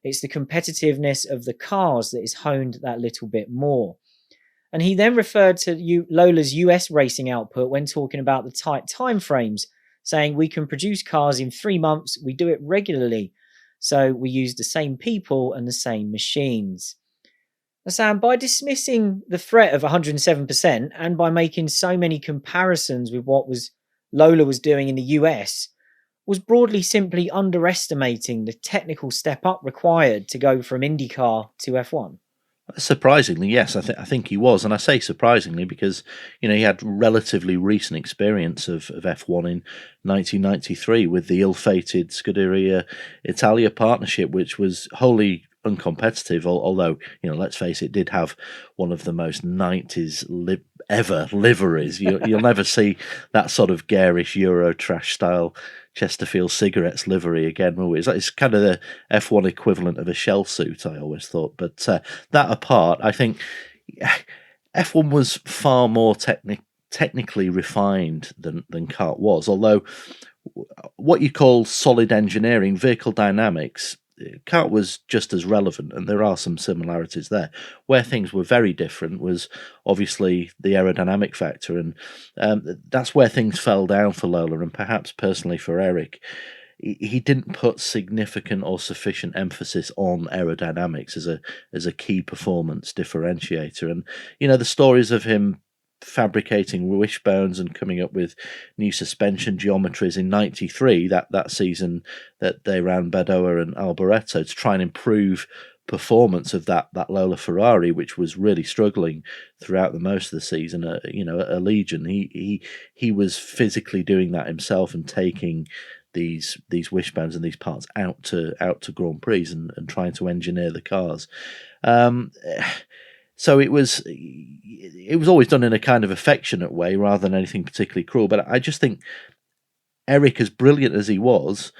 A: It's the competitiveness of the cars that is honed that little bit more. And he then referred to Lola's US racing output when talking about the tight time frames, saying we can produce cars in 3 months, we do it regularly. So we use the same people and the same machines. Now, Sam, by dismissing the threat of 107% and by making so many comparisons with what Lola was doing in the US, was broadly simply underestimating the technical step up required to go from IndyCar to F1.
B: Surprisingly, yes, I think he was, and I say surprisingly because he had relatively recent experience of F1 in 1993 with the ill-fated Scuderia Italia partnership, which was wholly uncompetitive. Although let's face it, did have one of the most 90s ever liveries. You'll never see that sort of garish Eurotrash style Chesterfield cigarettes livery again, will we? It's kind of the F1 equivalent of a shell suit, I always thought. But that apart, I think F1 was far more technically refined than kart was. Although what you call solid engineering, vehicle dynamics, kart was just as relevant, and there are some similarities there. Where things were very different was obviously the aerodynamic factor, and that's where things fell down for Lola, and perhaps personally for Eric. He didn't put significant or sufficient emphasis on aerodynamics as a key performance differentiator. And the stories of him fabricating wishbones and coming up with new suspension geometries in 93, that season that they ran Badoer and Alboreto to try and improve performance of that Lola Ferrari, which was really struggling throughout the most of the season. A Legion. He was physically doing that himself and taking these wishbones and these parts out to Grand Prix and trying to engineer the cars. So it was always done in a kind of affectionate way rather than anything particularly cruel. But I just think Eric, as brilliant as he was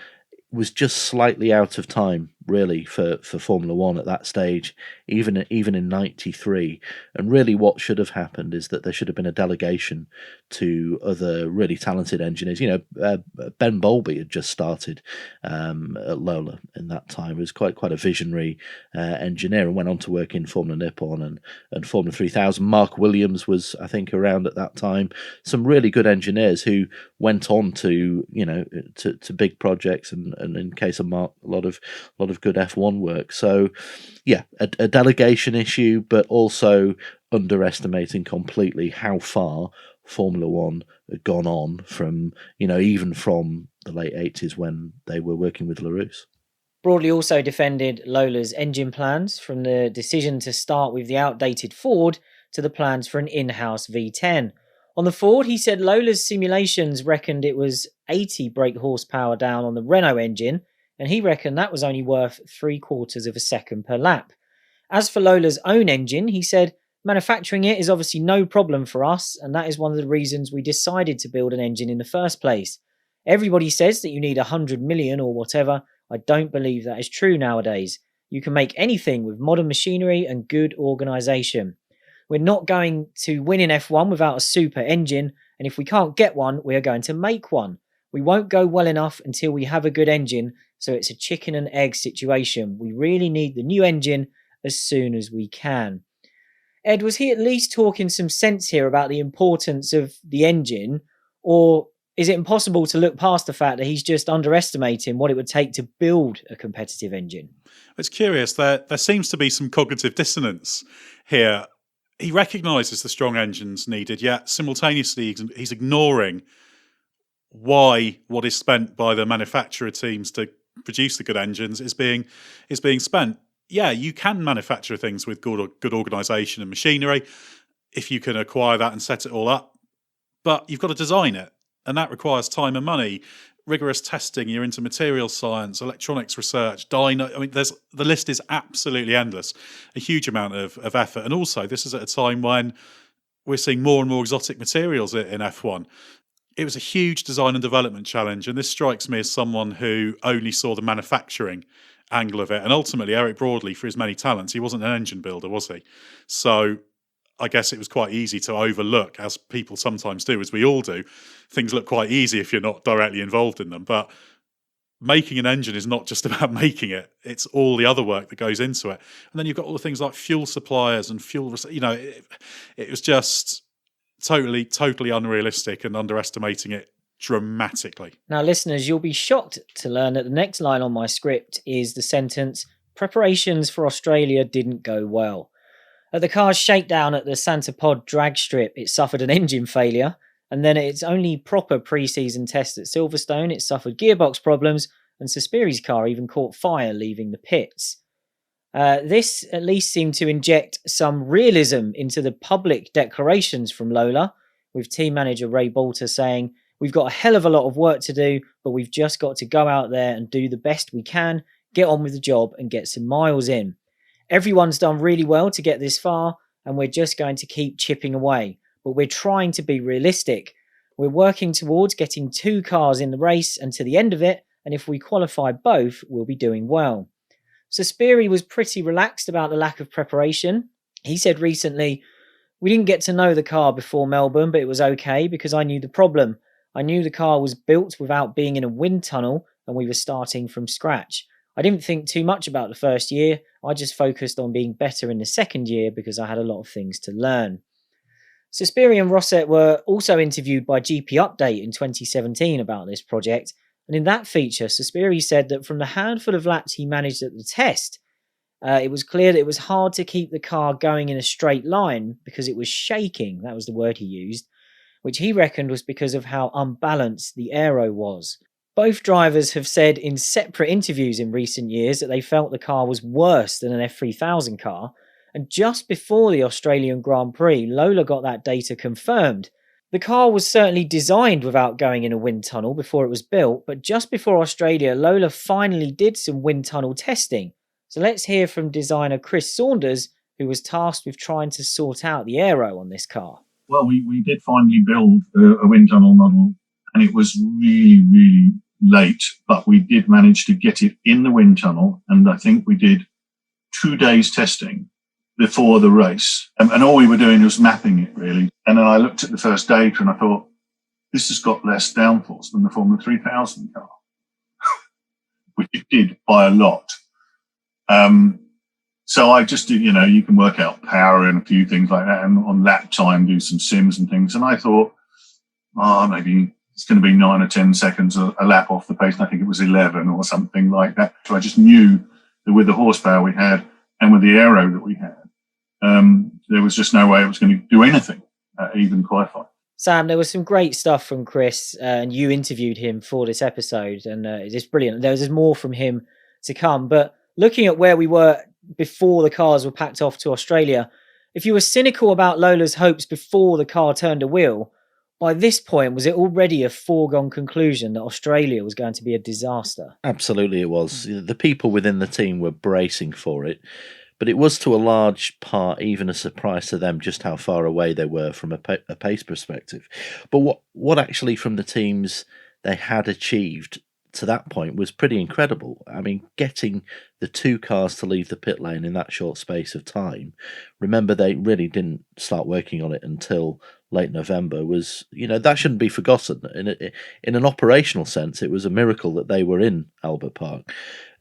B: just slightly out of time, really, for Formula One at that stage, even in 93. And really what should have happened is that there should have been a delegation to other really talented engineers. Ben Bowlby had just started at Lola in that time. He was quite a visionary engineer and went on to work in Formula Nippon and Formula 3000. Mark Williams was, I think, around at that time. Some really good engineers who went on to to big projects, and in case of Mark, a lot of good F1 work. So yeah, a delegation issue, but also underestimating completely how far Formula One had gone on from even from the late 80s when they were working with LaRousse.
A: Broadly also defended Lola's engine plans, from the decision to start with the outdated Ford to the plans for an in-house V10. On the Ford, he said Lola's simulations reckoned it was 80 brake horsepower down on the Renault engine, and he reckoned that was only worth 3/4 of a second per lap. As for Lola's own engine, he said, manufacturing it is obviously no problem for us, and that is one of the reasons we decided to build an engine in the first place. Everybody says that you need 100 million or whatever. I don't believe that is true nowadays. You can make anything with modern machinery and good organisation. We're not going to win in F1 without a super engine, and if we can't get one, we are going to make one. We won't go well enough until we have a good engine, so it's a chicken and egg situation. We really need the new engine as soon as we can. Ed, was he at least talking some sense here about the importance of the engine, or is it impossible to look past the fact that he's just underestimating what it would take to build a competitive engine?
C: It's curious. There seems to be some cognitive dissonance here. He recognises the strong engines needed, yet simultaneously he's ignoring why what is spent by the manufacturer teams to produce the good engines is being spent. Yeah, you can manufacture things with good organisation and machinery if you can acquire that and set it all up, but you've got to design it, and that requires time and money, rigorous testing. You're into material science, electronics research, dyno. I mean, the list is absolutely endless. A huge amount of effort, and also this is at a time when we're seeing more and more exotic materials in F1. It was a huge design and development challenge, and this strikes me as someone who only saw the manufacturing angle of it. And ultimately, Eric Broadley, for his many talents, he wasn't an engine builder, was he? So I guess it was quite easy to overlook, as people sometimes do, as we all do. Things look quite easy if you're not directly involved in them. But making an engine is not just about making it. It's all the other work that goes into it. And then you've got all the things like fuel suppliers and fuel, it was just totally unrealistic and underestimating it dramatically.
A: Now, listeners, you'll be shocked to learn that the next line on my script is the sentence, preparations for Australia didn't go well. At the car's shakedown at the Santa Pod drag strip, it suffered an engine failure, and then at its only proper pre-season test at Silverstone, it suffered gearbox problems, and Suspiri's car even caught fire leaving the pits. This at least seemed to inject some realism into the public declarations from Lola, with team manager Ray Bolter saying, "We've got a hell of a lot of work to do, but we've just got to go out there and do the best we can, get on with the job and get some miles in. Everyone's done really well to get this far, and we're just going to keep chipping away. But we're trying to be realistic. We're working towards getting 2 cars in the race and to the end of it, and if we qualify both, we'll be doing well." Suspiri was pretty relaxed about the lack of preparation. He said recently, "We didn't get to know the car before Melbourne, but it was okay because I knew the problem. I knew the car was built without being in a wind tunnel, and we were starting from scratch. I didn't think too much about the first year. I just focused on being better in the second year because I had a lot of things to learn." Suspiri and Rosset were also interviewed by GP Update in 2017 about this project, and in that feature, Suspiri said that from the handful of laps he managed at the test, it was clear that it was hard to keep the car going in a straight line because it was shaking, that was the word he used, which he reckoned was because of how unbalanced the aero was. Both drivers have said in separate interviews in recent years that they felt the car was worse than an F3000 car, and just before the Australian Grand Prix, Lola got that data confirmed. The car was certainly designed without going in a wind tunnel before it was built, but just before Australia, Lola finally did some wind tunnel testing. So let's hear from designer Chris Saunders, who was tasked with trying to sort out the aero on this car.
E: Well, we did finally build a wind tunnel model, and it was really late, but we did manage to get it in the wind tunnel, and I think we did 2 days testing before the race, and all we were doing was mapping it really. And then I looked at the first data and I thought, this has got less downforce than the Formula 3000 car, which it did by a lot. So I just did, you can work out power and a few things like that, and on lap time do some sims and things. And I thought, maybe it's going to be 9 or 10 seconds a lap off the pace. And I think it was 11 or something like that. So I just knew that with the horsepower we had and with the aero that we had, there was just no way it was going to do anything, even qualify.
A: Sam, there was some great stuff from Chris, and you interviewed him for this episode, and it's brilliant. There's more from him to come. But looking at where we were before the cars were packed off to Australia, If you were cynical about Lola's hopes before the car turned a wheel, by this point, was it already a foregone conclusion that Australia was going to be a disaster?
B: Absolutely, it was. The people within the team were bracing for it, but it was to a large part even a surprise to them just how far away they were from a pace perspective. But what actually from the teams they had achieved to that point was pretty incredible. I mean, getting the two cars to leave the pit lane in that short space of time. Remember, they really didn't start working on it until late November. Was, that shouldn't be forgotten. In an operational sense, it was a miracle that they were in Albert Park.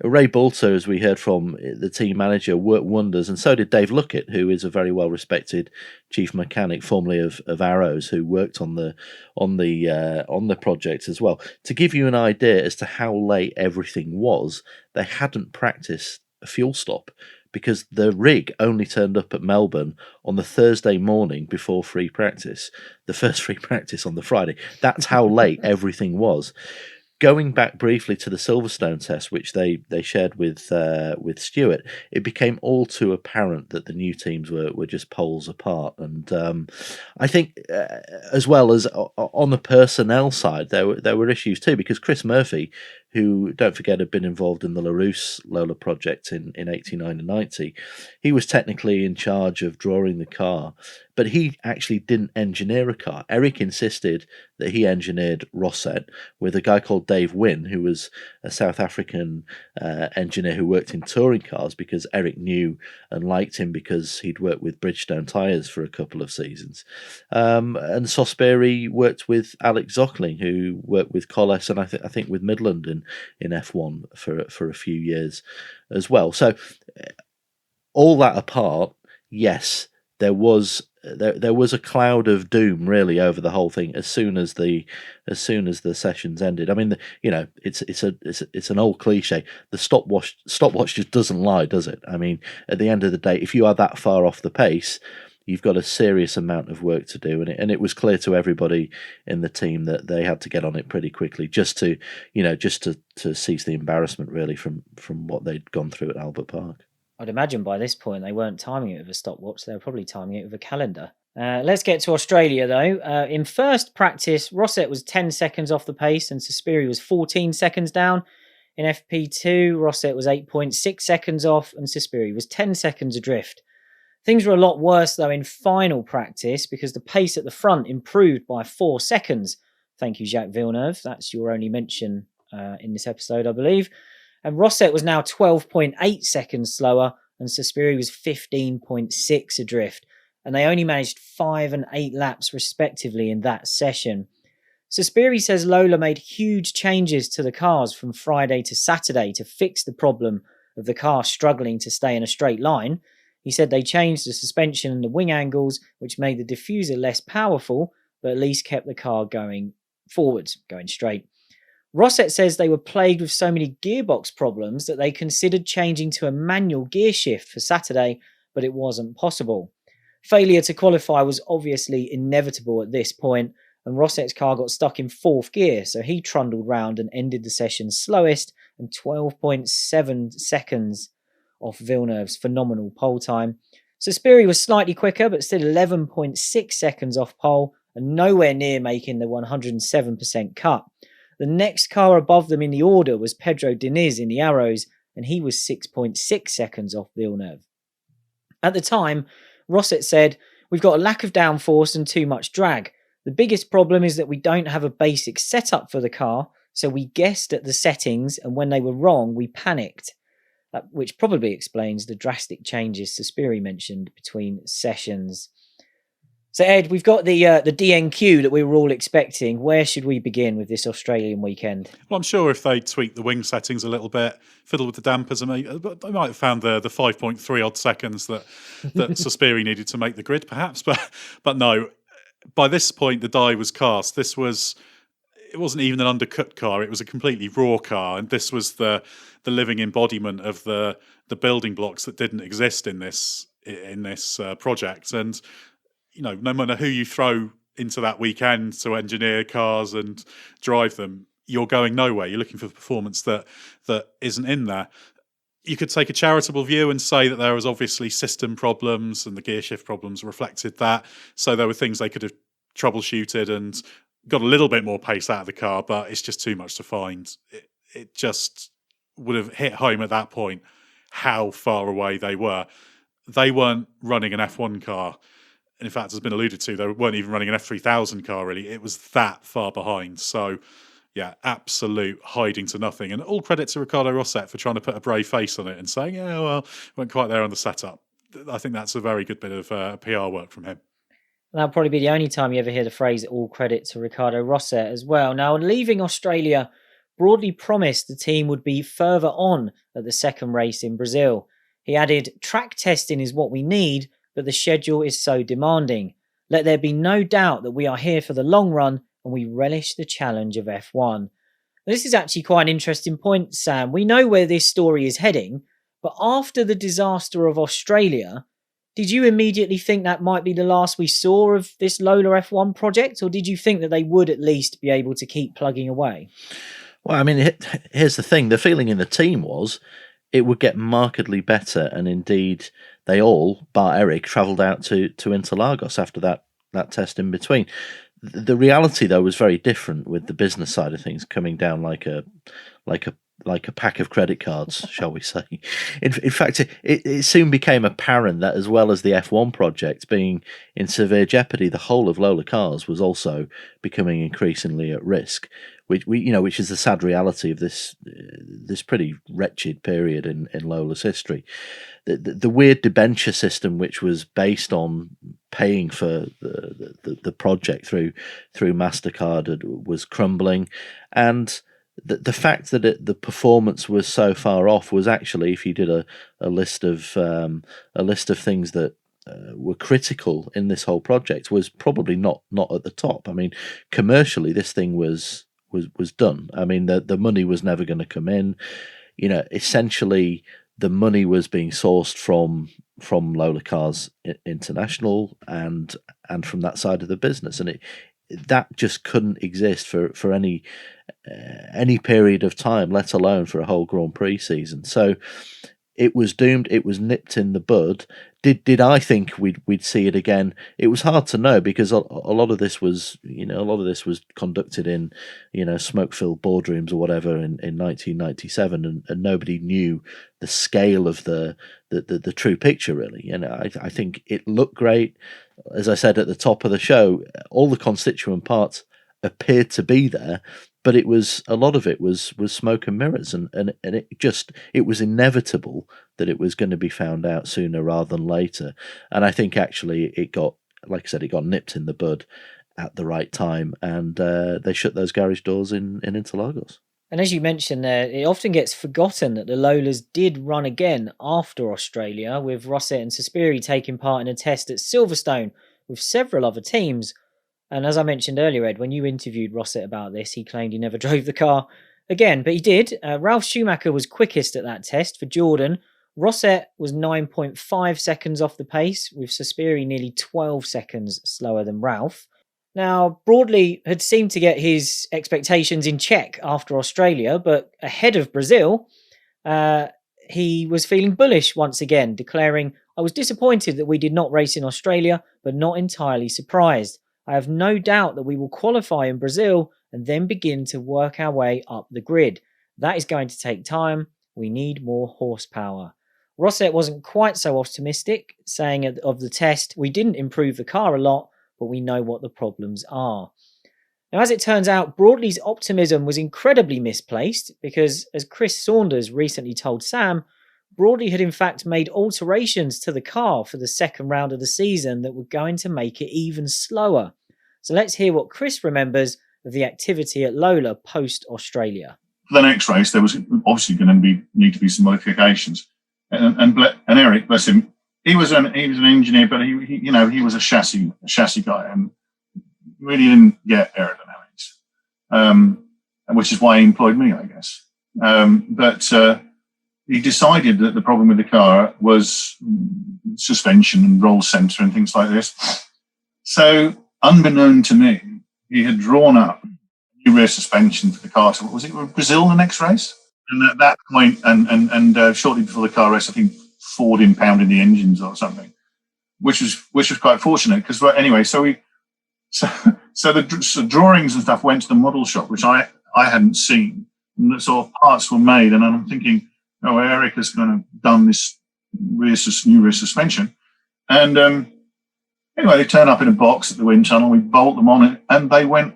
B: Ray Balto, as we heard from the team manager, worked wonders, and so did Dave Luckett, who is a very well respected chief mechanic, formerly of Arrows, who worked on the project as well. To give you an idea as to how late everything was, they hadn't practiced a fuel stop because the rig only turned up at Melbourne on the Thursday morning before free practice. The first free practice on the Friday. That's how late everything was. Going back briefly to the Silverstone test, which they shared with Stuart, it became all too apparent that the new teams were just poles apart. And I think, as well as on the personnel side, there were issues too, because Chris Murphy, who, don't forget, had been involved in the LaRousse Lola project in 89 and 90, he was technically in charge of drawing the car, but he actually didn't engineer a car. Eric insisted that he engineered Rosset with a guy called Dave Wynn, who was a South African engineer who worked in touring cars, because Eric knew and liked him because he'd worked with Bridgestone tyres for a couple of seasons. And Sospiri worked with Alex Zockling, who worked with Colles and I think with Midland in F1 for a few years as well. So all that apart, yes, there was a cloud of doom really over the whole thing as soon as the sessions ended. I mean, it's an old cliche. The stopwatch just doesn't lie, does it? I mean, at the end of the day, if you are that far off the pace, you've got a serious amount of work to do, and it was clear to everybody in the team that they had to get on it pretty quickly, just to cease the embarrassment really from what they'd gone through at Albert Park.
A: I'd imagine by this point they weren't timing it with a stopwatch, they were probably timing it with a calendar. Let's get to Australia though. In first practice, Rosset was 10 seconds off the pace and Sospiri was 14 seconds down. In FP2, Rosset was 8.6 seconds off and Sospiri was 10 seconds adrift. Things were a lot worse though in final practice because the pace at the front improved by 4 seconds. Thank you, Jacques Villeneuve. That's your only mention in this episode, I believe. And Rosset was now 12.8 seconds slower and Sospiri was 15.6 adrift. And they only managed 5 and 8 laps respectively in that session. Sospiri says Lola made huge changes to the cars from Friday to Saturday to fix the problem of the car struggling to stay in a straight line. He said they changed the suspension and the wing angles, which made the diffuser less powerful, but at least kept the car going forwards, going straight. Rosset says they were plagued with so many gearbox problems that they considered changing to a manual gear shift for Saturday, but it wasn't possible. Failure to qualify was obviously inevitable at this point, and Rosset's car got stuck in 4th gear, so he trundled round and ended the session slowest and 12.7 seconds off Villeneuve's phenomenal pole time. Sospiri was slightly quicker, but still 11.6 seconds off pole and nowhere near making the 107% cut. The next car above them in the order was Pedro Diniz in the Arrows, and he was 6.6 seconds off Villeneuve. At the time, Rosset said, "We've got a lack of downforce and too much drag. The biggest problem is that we don't have a basic setup for the car, so we guessed at the settings, and when they were wrong, we panicked." Which probably explains the drastic changes Sospiri mentioned between sessions. So Ed, we've got the DNQ that we were all expecting. Where should we begin with this Australian weekend?
C: Well, I'm sure if they tweaked the wing settings a little bit, fiddled with the dampers, they might have found the 5.3 odd seconds that Sospiri needed to make the grid, perhaps. But no, by this point the die was cast. It wasn't even an undercut car; it was a completely raw car, and this was the living embodiment of the building blocks that didn't exist in this project. And no matter who you throw into that weekend to engineer cars and drive them, you're going nowhere. You're looking for the performance that isn't in there. you could take a charitable view and say that there was obviously system problems and the gear shift problems reflected that. So there were things they could have troubleshooted and got a little bit more pace out of the car, but it's just too much to find. It just would have hit home at that point how far away they were. They weren't running an F1 car. In fact, as has been alluded to, they weren't even running an F3000 car, really. It was that far behind. So, yeah, absolute hiding to nothing. And all credit to Riccardo Rosset for trying to put a brave face on it and saying, yeah, well, weren't quite there on the setup. I think that's a very good bit of PR work from him.
A: That'll probably be the only time you ever hear the phrase all credit to Riccardo Rosset as well. Now, leaving Australia, broadly promised the team would be further on at the second race in Brazil. He added, track testing is what we need, but the schedule is so demanding. Let there be no doubt that we are here for the long run and we relish the challenge of F1. Now, this is actually quite an interesting point, Sam. We know where this story is heading, but after the disaster of Australia, did you immediately think that might be the last we saw of this Lola F1 project, or did you think that they would at least be able to keep plugging away?
B: Well, I mean, here's the thing. The feeling in the team was it would get markedly better, and indeed they all, bar Eric, travelled out to Interlagos after that test in between. The reality, though, was very different, with the business side of things coming down like a pack of credit cards, shall we say. In fact, it soon became apparent that as well as the F1 project being in severe jeopardy, the whole of Lola Cars was also becoming increasingly at risk, which is the sad reality of this pretty wretched period in Lola's history. The weird debenture system, which was based on paying for the project through MasterCard, was crumbling, and the fact that the performance was so far off was actually, if you did a list of things that were critical in this whole project, was probably not at the top. I mean, commercially, this thing was done. I mean, the money was never going to come in. Essentially, the money was being sourced from Lola Cars International and from that side of the business, and that just couldn't exist for any period of time, let alone for a whole Grand Prix season. So it was doomed. It was nipped in the bud. Did I think we'd see it again? It was hard to know, because a lot of this was conducted in smoke-filled boardrooms or whatever in 1997, and nobody knew the scale of the true picture, really. I think it looked great. As I said at the top of the show, all the constituent parts appeared to be there, but a lot of it was smoke and mirrors, and it was inevitable that it was going to be found out sooner rather than later. And I think actually it got nipped in the bud at the right time, and they shut those garage doors in Interlagos.
A: And as you mentioned there, it often gets forgotten that the Lolas did run again after Australia, with Rosset and Suspiri taking part in a test at Silverstone with several other teams. And as I mentioned earlier, Ed, when you interviewed Rosset about this, he claimed he never drove the car again, but he did. Ralf Schumacher was quickest at that test for Jordan. Rosset was 9.5 seconds off the pace, with Suspiri nearly 12 seconds slower than Ralf. Now, Broadley had seemed to get his expectations in check after Australia, but ahead of Brazil, he was feeling bullish once again, declaring, "I was disappointed that we did not race in Australia, but not entirely surprised. I have no doubt that we will qualify in Brazil and then begin to work our way up the grid. That is going to take time. We need more horsepower." Rosset wasn't quite so optimistic, saying of the test, "We didn't improve the car a lot, but we know what the problems are." Now, as it turns out, Broadley's optimism was incredibly misplaced, because, as Chris Saunders recently told Sam, Broadley had in fact made alterations to the car for the second round of the season that were going to make it even slower. So let's hear what Chris remembers of the activity at Lola post-Australia.
E: For the next race, there was obviously going to need to be some modifications. And Eric, bless him, he was an engineer, but he was a chassis guy, and really didn't get aerodynamics, which is why he employed me, I guess. But he decided that the problem with the car was suspension and roll center and things like this. So, unbeknown to me, he had drawn up new rear suspension for the car. So, was it Brazil the next race? And at that point, and shortly before the car race, I think Ford impounded the engines or something, which was quite fortunate because anyway, so the drawings and stuff went to the model shop, which I hadn't seen, and the sort of parts were made, and I'm thinking, oh, Eric has kind of done this new rear suspension, and anyway, they turn up in a box at the wind tunnel, we bolt them on it, and they went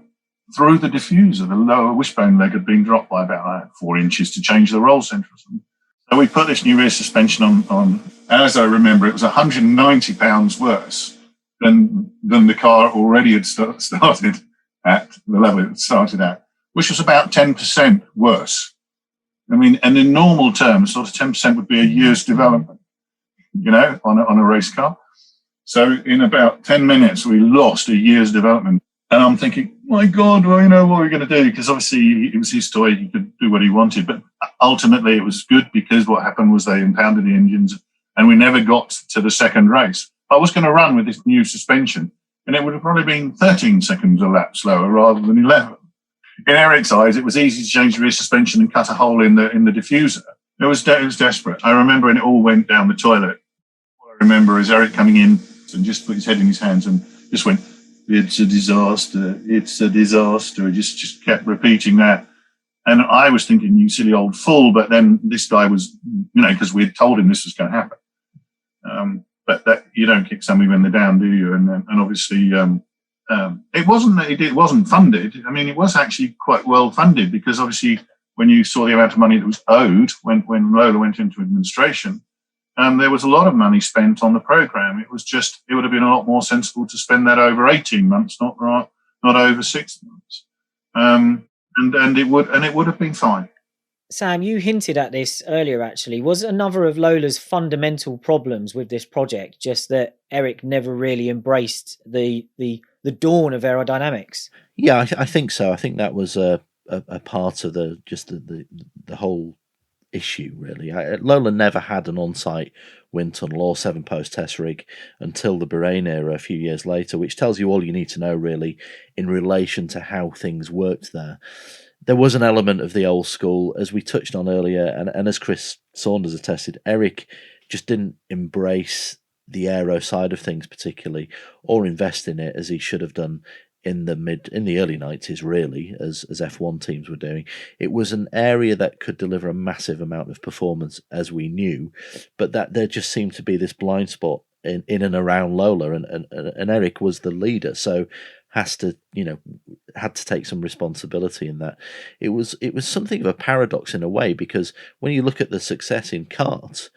E: through the diffuser. The lower wishbone leg had been dropped by about 4 inches to change the roll centers. So we put this new rear suspension on, as I remember, it was 190 pounds worse than the car already had started at the level it started at, which was about 10% worse. I mean, and in normal terms, sort of 10% would be a year's development, on a race car. So in about 10 minutes, we lost a year's development. And I'm thinking, my God, what are we going to do? Because obviously it was his toy. He could do what he wanted. But ultimately it was good because what happened was they impounded the engines and we never got to the second race. I was going to run with this new suspension and it would have probably been 13 seconds a lap slower rather than 11. In Eric's eyes, it was easy to change the rear suspension and cut a hole in the diffuser. It was desperate. I remember, and it all went down the toilet. What I remember is Eric coming in and just put his head in his hands and just went, "It's a disaster. It's a disaster." He just kept repeating that. And I was thinking, you silly old fool. But then this guy was, because we had told him this was going to happen. But that you don't kick somebody when they're down, do you? And obviously, it wasn't funded. I mean, it was actually quite well funded because obviously when you saw the amount of money that was owed when Lola went into administration, there was a lot of money spent on the program. It would have been a lot more sensible to spend that over 18 months, not over 6 months. And it would have been fine.
A: Sam, you hinted at this earlier, actually. Was another of Lola's fundamental problems with this project just that Eric never really embraced the dawn of aerodynamics?
B: Yeah, I think so. I think that was a part of the whole issue, really. Lola never had an on-site wind tunnel or 7-post test rig until the Bahrain era a few years later, which tells you all you need to know, really, in relation to how things worked there. There was an element of the old school, as we touched on earlier, and as Chris Saunders attested, Eric just didn't embrace the aero side of things particularly, or invest in it as he should have done in the early 90s, really, as F1 teams were doing. It was an area that could deliver a massive amount of performance, as we knew, but that there just seemed to be this blind spot in and around Lola, and Eric was the leader, so had to take some responsibility in that. It was something of a paradox in a way, because when you look at the success in karts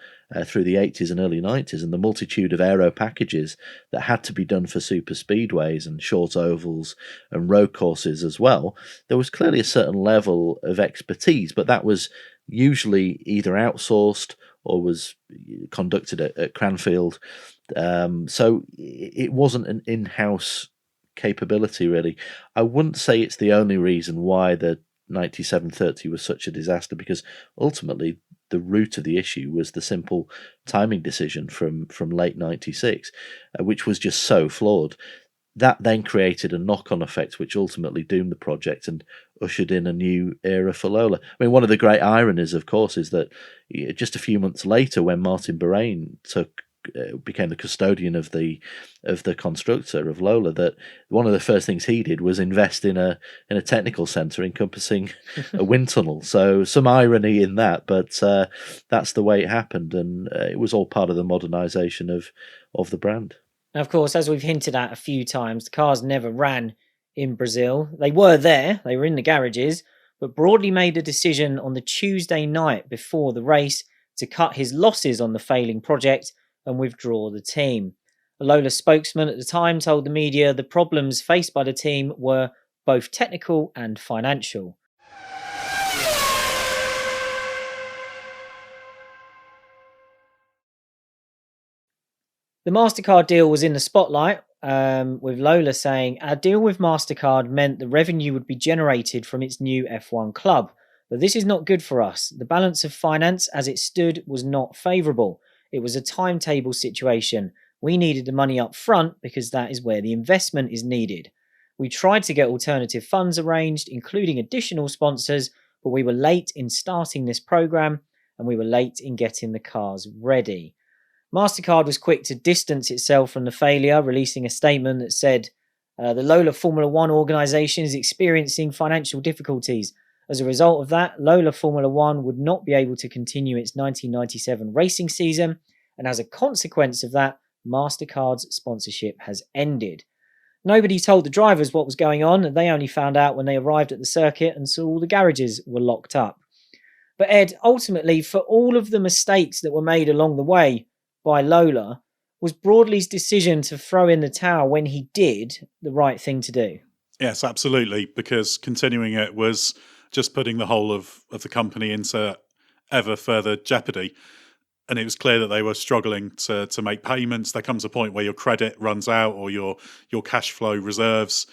B: through the 80s and early 90s and the multitude of aero packages that had to be done for super speedways and short ovals and road courses as well, there was clearly a certain level of expertise, but that was usually either outsourced or was conducted at Cranfield. So it wasn't an in-house capability, really. I wouldn't say it's the only reason why the 9730 was such a disaster, because ultimately the root of the issue was the simple timing decision from late 96, which was just so flawed. That then created a knock-on effect which ultimately doomed the project and ushered in a new era for Lola. I mean, one of the great ironies, of course, is that just a few months later, when Martin Bahrain became the custodian of the constructor of Lola, that one of the first things he did was invest in a technical centre encompassing a wind tunnel. So some irony in that, but that's the way it happened, and it was all part of the modernisation of the brand.
A: Now, of course, as we've hinted at a few times, the cars never ran in Brazil. They were there, they were in the garages, but Broadley made a decision on the Tuesday night before the race to cut his losses on the failing project and withdraw the team. A Lola spokesman at the time told the media the problems faced by the team were both technical and financial. The MasterCard deal was in the spotlight, with Lola saying, "Our deal with MasterCard meant the revenue would be generated from its new F1 club. But this is not good for us. The balance of finance as it stood was not favourable. It was a timetable situation. We needed the money up front because that is where the investment is needed. We tried to get alternative funds arranged, including additional sponsors, but we were late in starting this program and we were late in getting the cars ready. MasterCard was quick to distance itself from the failure, releasing a statement that said, the Lola Formula One organisation is experiencing financial difficulties. As a result of that, Lola Formula One would not be able to continue its 1997 racing season, and as a consequence of that, MasterCard's sponsorship has ended. Nobody told the drivers what was going on, and they only found out when they arrived at the circuit and saw all the garages were locked up. But Ed, ultimately, for all of the mistakes that were made along the way by Lola, was Broadley's decision to throw in the towel when he did the right thing to do?
C: Yes, absolutely, because continuing it was just putting the whole of the company into ever further jeopardy. And it was clear that they were struggling to make payments. There comes a point where your credit runs out or your cash flow reserves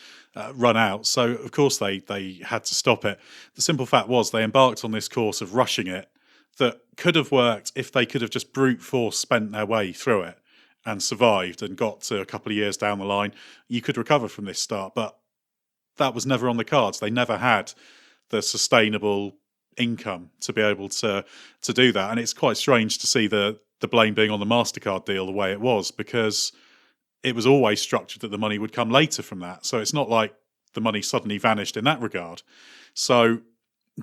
C: run out. So, of course, they had to stop it. The simple fact was they embarked on this course of rushing it that could have worked if they could have just brute force spent their way through it and survived and got to a couple of years down the line. You could recover from this start, but that was never on the cards. They never had the sustainable income to be able to do that. And it's quite strange to see the blame being on the MasterCard deal the way it was, because it was always structured that the money would come later from that. So it's not like the money suddenly vanished in that regard. So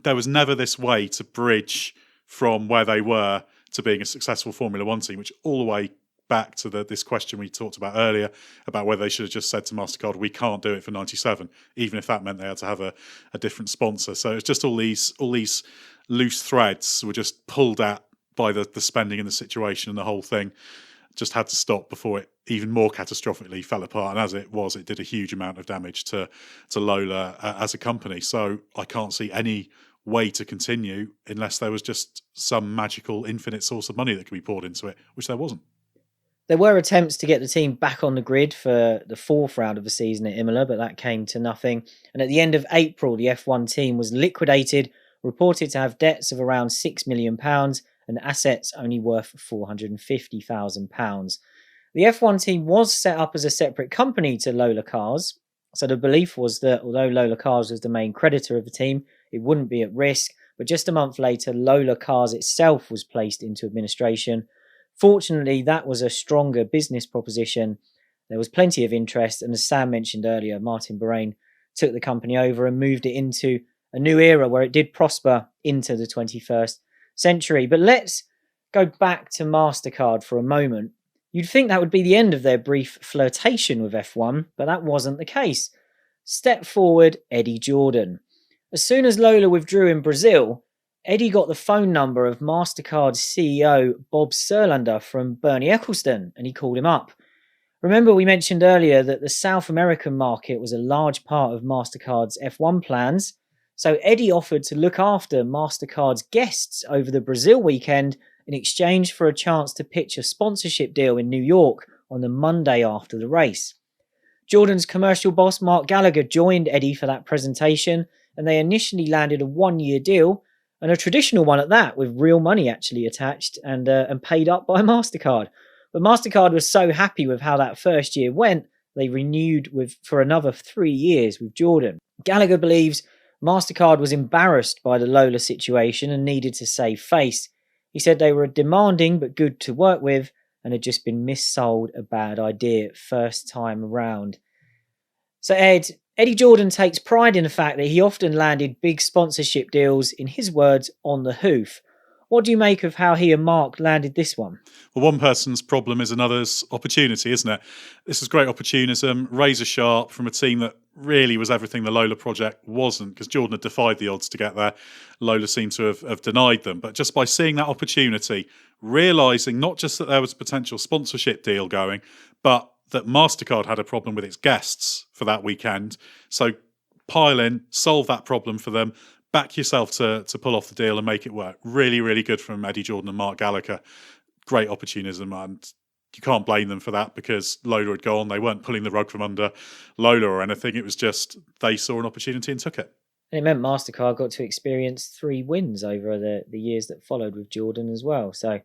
C: there was never this way to bridge from where they were to being a successful Formula One team, which all the way back to this question we talked about earlier about whether they should have just said to MasterCard, we can't do it for 97, even if that meant they had to have a different sponsor. So it's just all these loose threads were just pulled at by the spending in the situation, and the whole thing just had to stop before it even more catastrophically fell apart. And as it was, it did a huge amount of damage to Lola as a company. So I can't see any way to continue unless there was just some magical infinite source of money that could be poured into it, which there wasn't.
A: There were attempts to get the team back on the grid for the fourth round of the season at Imola, but that came to nothing. And at the end of April, the F1 team was liquidated, reported to have debts of around £6 million and assets only worth £450,000. The F1 team was set up as a separate company to Lola Cars, so the belief was that although Lola Cars was the main creditor of the team, it wouldn't be at risk. But just a month later, Lola Cars itself was placed into administration. Fortunately, that was a stronger business proposition. There was plenty of interest, and as Sam mentioned earlier, Martin Bahrain took the company over and moved it into a new era where it did prosper into the 21st century. But let's go back to MasterCard for a moment. You'd think that would be the end of their brief flirtation with F1, but that wasn't the case. Step forward, Eddie Jordan. As soon as Lola withdrew in Brazil, Eddie got the phone number of MasterCard's CEO, Bob Sirlander, from Bernie Ecclestone, and he called him up. Remember, we mentioned earlier that the South American market was a large part of MasterCard's F1 plans, so Eddie offered to look after MasterCard's guests over the Brazil weekend in exchange for a chance to pitch a sponsorship deal in New York on the Monday after the race. Jordan's commercial boss, Mark Gallagher, joined Eddie for that presentation, and they initially landed a one-year deal, and a traditional one at that, with real money actually attached and paid up by MasterCard. But MasterCard was so happy with how that first year went, they renewed for another 3 years with Jordan. Gallagher believes MasterCard was embarrassed by the Lola situation and needed to save face. He said they were demanding but good to work with and had just been missold a bad idea first time around. So Eddie Jordan takes pride in the fact that he often landed big sponsorship deals, in his words, on the hoof. What do you make of how he and Mark landed this one?
C: Well, one person's problem is another's opportunity, isn't it? This is great opportunism, razor sharp from a team that really was everything the Lola project wasn't, because Jordan had defied the odds to get there. Lola seemed to have denied them. But just by seeing that opportunity, realising not just that there was a potential sponsorship deal going, but that MasterCard had a problem with its guests for that weekend. So pile in, solve that problem for them, back yourself to pull off the deal and make it work. Really, really good from Eddie Jordan and Mark Gallagher. Great opportunism, and you can't blame them for that because Lola had gone. They weren't pulling the rug from under Lola or anything. It was just they saw an opportunity and took it.
A: And it meant MasterCard got to experience 3 wins over the years that followed with Jordan as well. So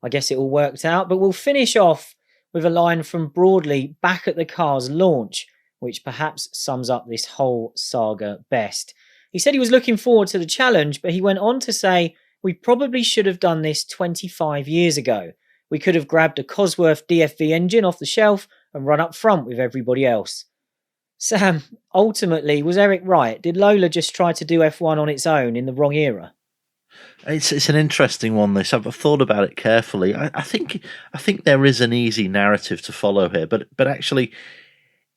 A: I guess it all worked out. But we'll finish off with a line from Broadley back at the car's launch, which perhaps sums up this whole saga best. He said he was looking forward to the challenge, but he went on to say, "We probably should have done this 25 years ago. We could have grabbed a Cosworth DFV engine off the shelf and run up front with everybody else." Sam, ultimately, was Eric right? Did Lola just try to do F1 on its own in the wrong era?
B: It's an interesting one. This I've thought about it carefully. I think there is an easy narrative to follow here, but actually,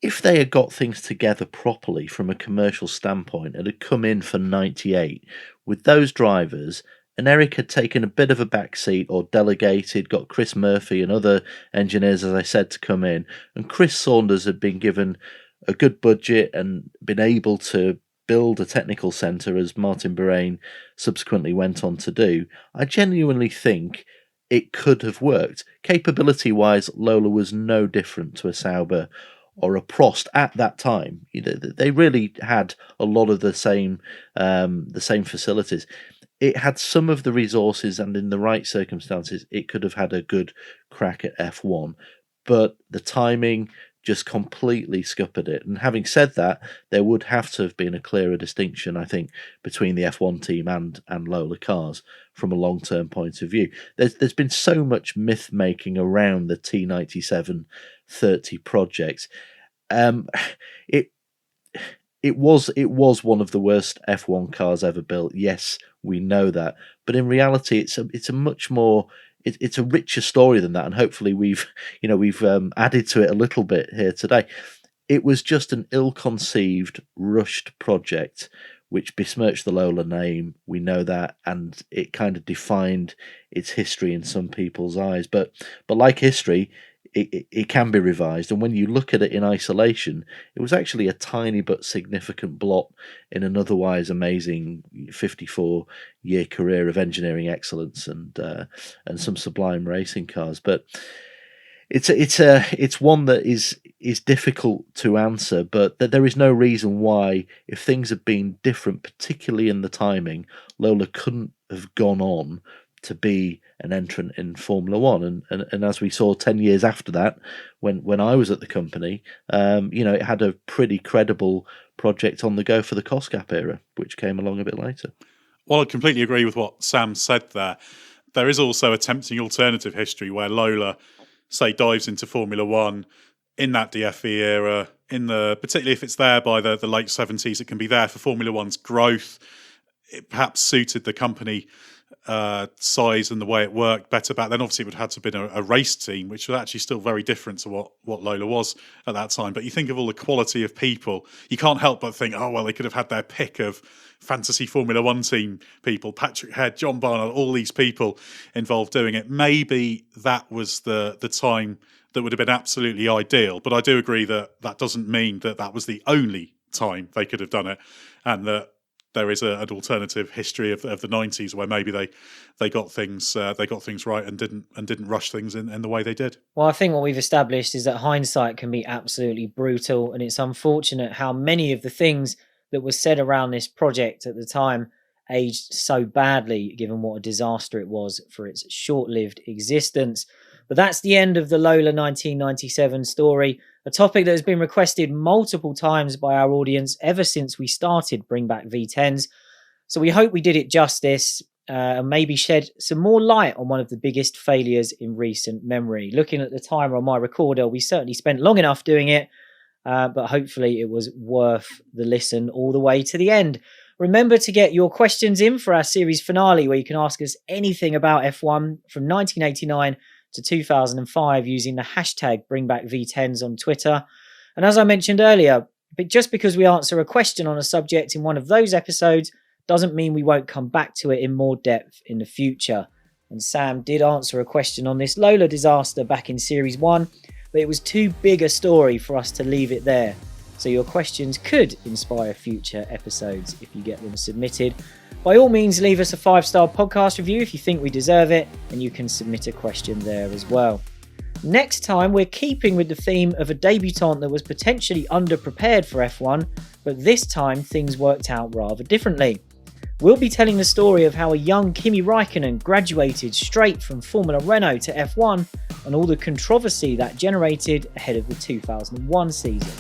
B: if they had got things together properly from a commercial standpoint and had come in for 98 with those drivers, and Eric had taken a bit of a backseat or delegated, got Chris Murphy and other engineers, as I said, to come in, and Chris Saunders had been given a good budget and been able to build a technical centre, as Martin Bahrain subsequently went on to do, I genuinely think it could have worked. Capability-wise, Lola was no different to a Sauber or a Prost at that time. They really had a lot of the same facilities. It had some of the resources, and in the right circumstances, it could have had a good crack at F1. But the timing just completely scuppered it. And having said that, there would have to have been a clearer distinction, I think, between the F1 team and Lola cars from a long-term point of view. There's been so much myth-making around the T97-30 project. It was one of the worst F1 cars ever built. Yes, we know that, but in reality, it's a much more it's a richer story than that, and hopefully we've added to it a little bit here today. It was just an ill-conceived, rushed project which besmirched the Lola name. We know that, and it kind of defined its history in some people's eyes. But like history, it can be revised, and when you look at it in isolation, it was actually a tiny but significant blot in an otherwise amazing 54-year career of engineering excellence and some sublime racing cars. But it's one that is difficult to answer, but that there is no reason why, if things had been different, particularly in the timing, Lola couldn't have gone on to be an entrant in Formula One. And as we saw 10 years after that, when I was at the company, it had a pretty credible project on the go for the cost gap era, which came along a bit later.
C: Well, I completely agree with what Sam said there. There is also a tempting alternative history where Lola, say, dives into Formula One in that DFV era, particularly if it's there by the late 70s, it can be there for Formula One's growth. It perhaps suited the company size and the way it worked better back then. Obviously, it would have had to have been a race team, which was actually still very different to what Lola was at that time. But you think of all the quality of people, you can't help but think, oh, well, they could have had their pick of fantasy Formula One team people, Patrick Head, John Barnard, all these people involved doing it. Maybe that was the time that would have been absolutely ideal. But I do agree that doesn't mean that was the only time they could have done it, and that there is an alternative history of the 90s where maybe they got things right and didn't rush things in the way they did.
A: Well, I think what we've established is that hindsight can be absolutely brutal, and it's unfortunate how many of the things that were said around this project at the time aged so badly, given what a disaster it was for its short-lived existence. But that's the end of the Lola 1997 story, a topic that has been requested multiple times by our audience ever since we started Bring Back V10s. So we hope we did it justice and maybe shed some more light on one of the biggest failures in recent memory. Looking at the timer on my recorder, we certainly spent long enough doing it, but hopefully it was worth the listen all the way to the end. Remember to get your questions in for our series finale, where you can ask us anything about F1 from 1989 to 2005 using the hashtag BringBackV10s on Twitter. And as I mentioned earlier, but just because we answer a question on a subject in one of those episodes doesn't mean we won't come back to it in more depth in the future. And Sam did answer a question on this Lola disaster back in Series 1, but it was too big a story for us to leave it there. So your questions could inspire future episodes if you get them submitted. By all means, leave us a 5-star podcast review if you think we deserve it, and you can submit a question there as well. Next time, we're keeping with the theme of a debutant that was potentially underprepared for F1, but this time things worked out rather differently. We'll be telling the story of how a young Kimi Räikkönen graduated straight from Formula Renault to F1 and all the controversy that generated ahead of the 2001 season.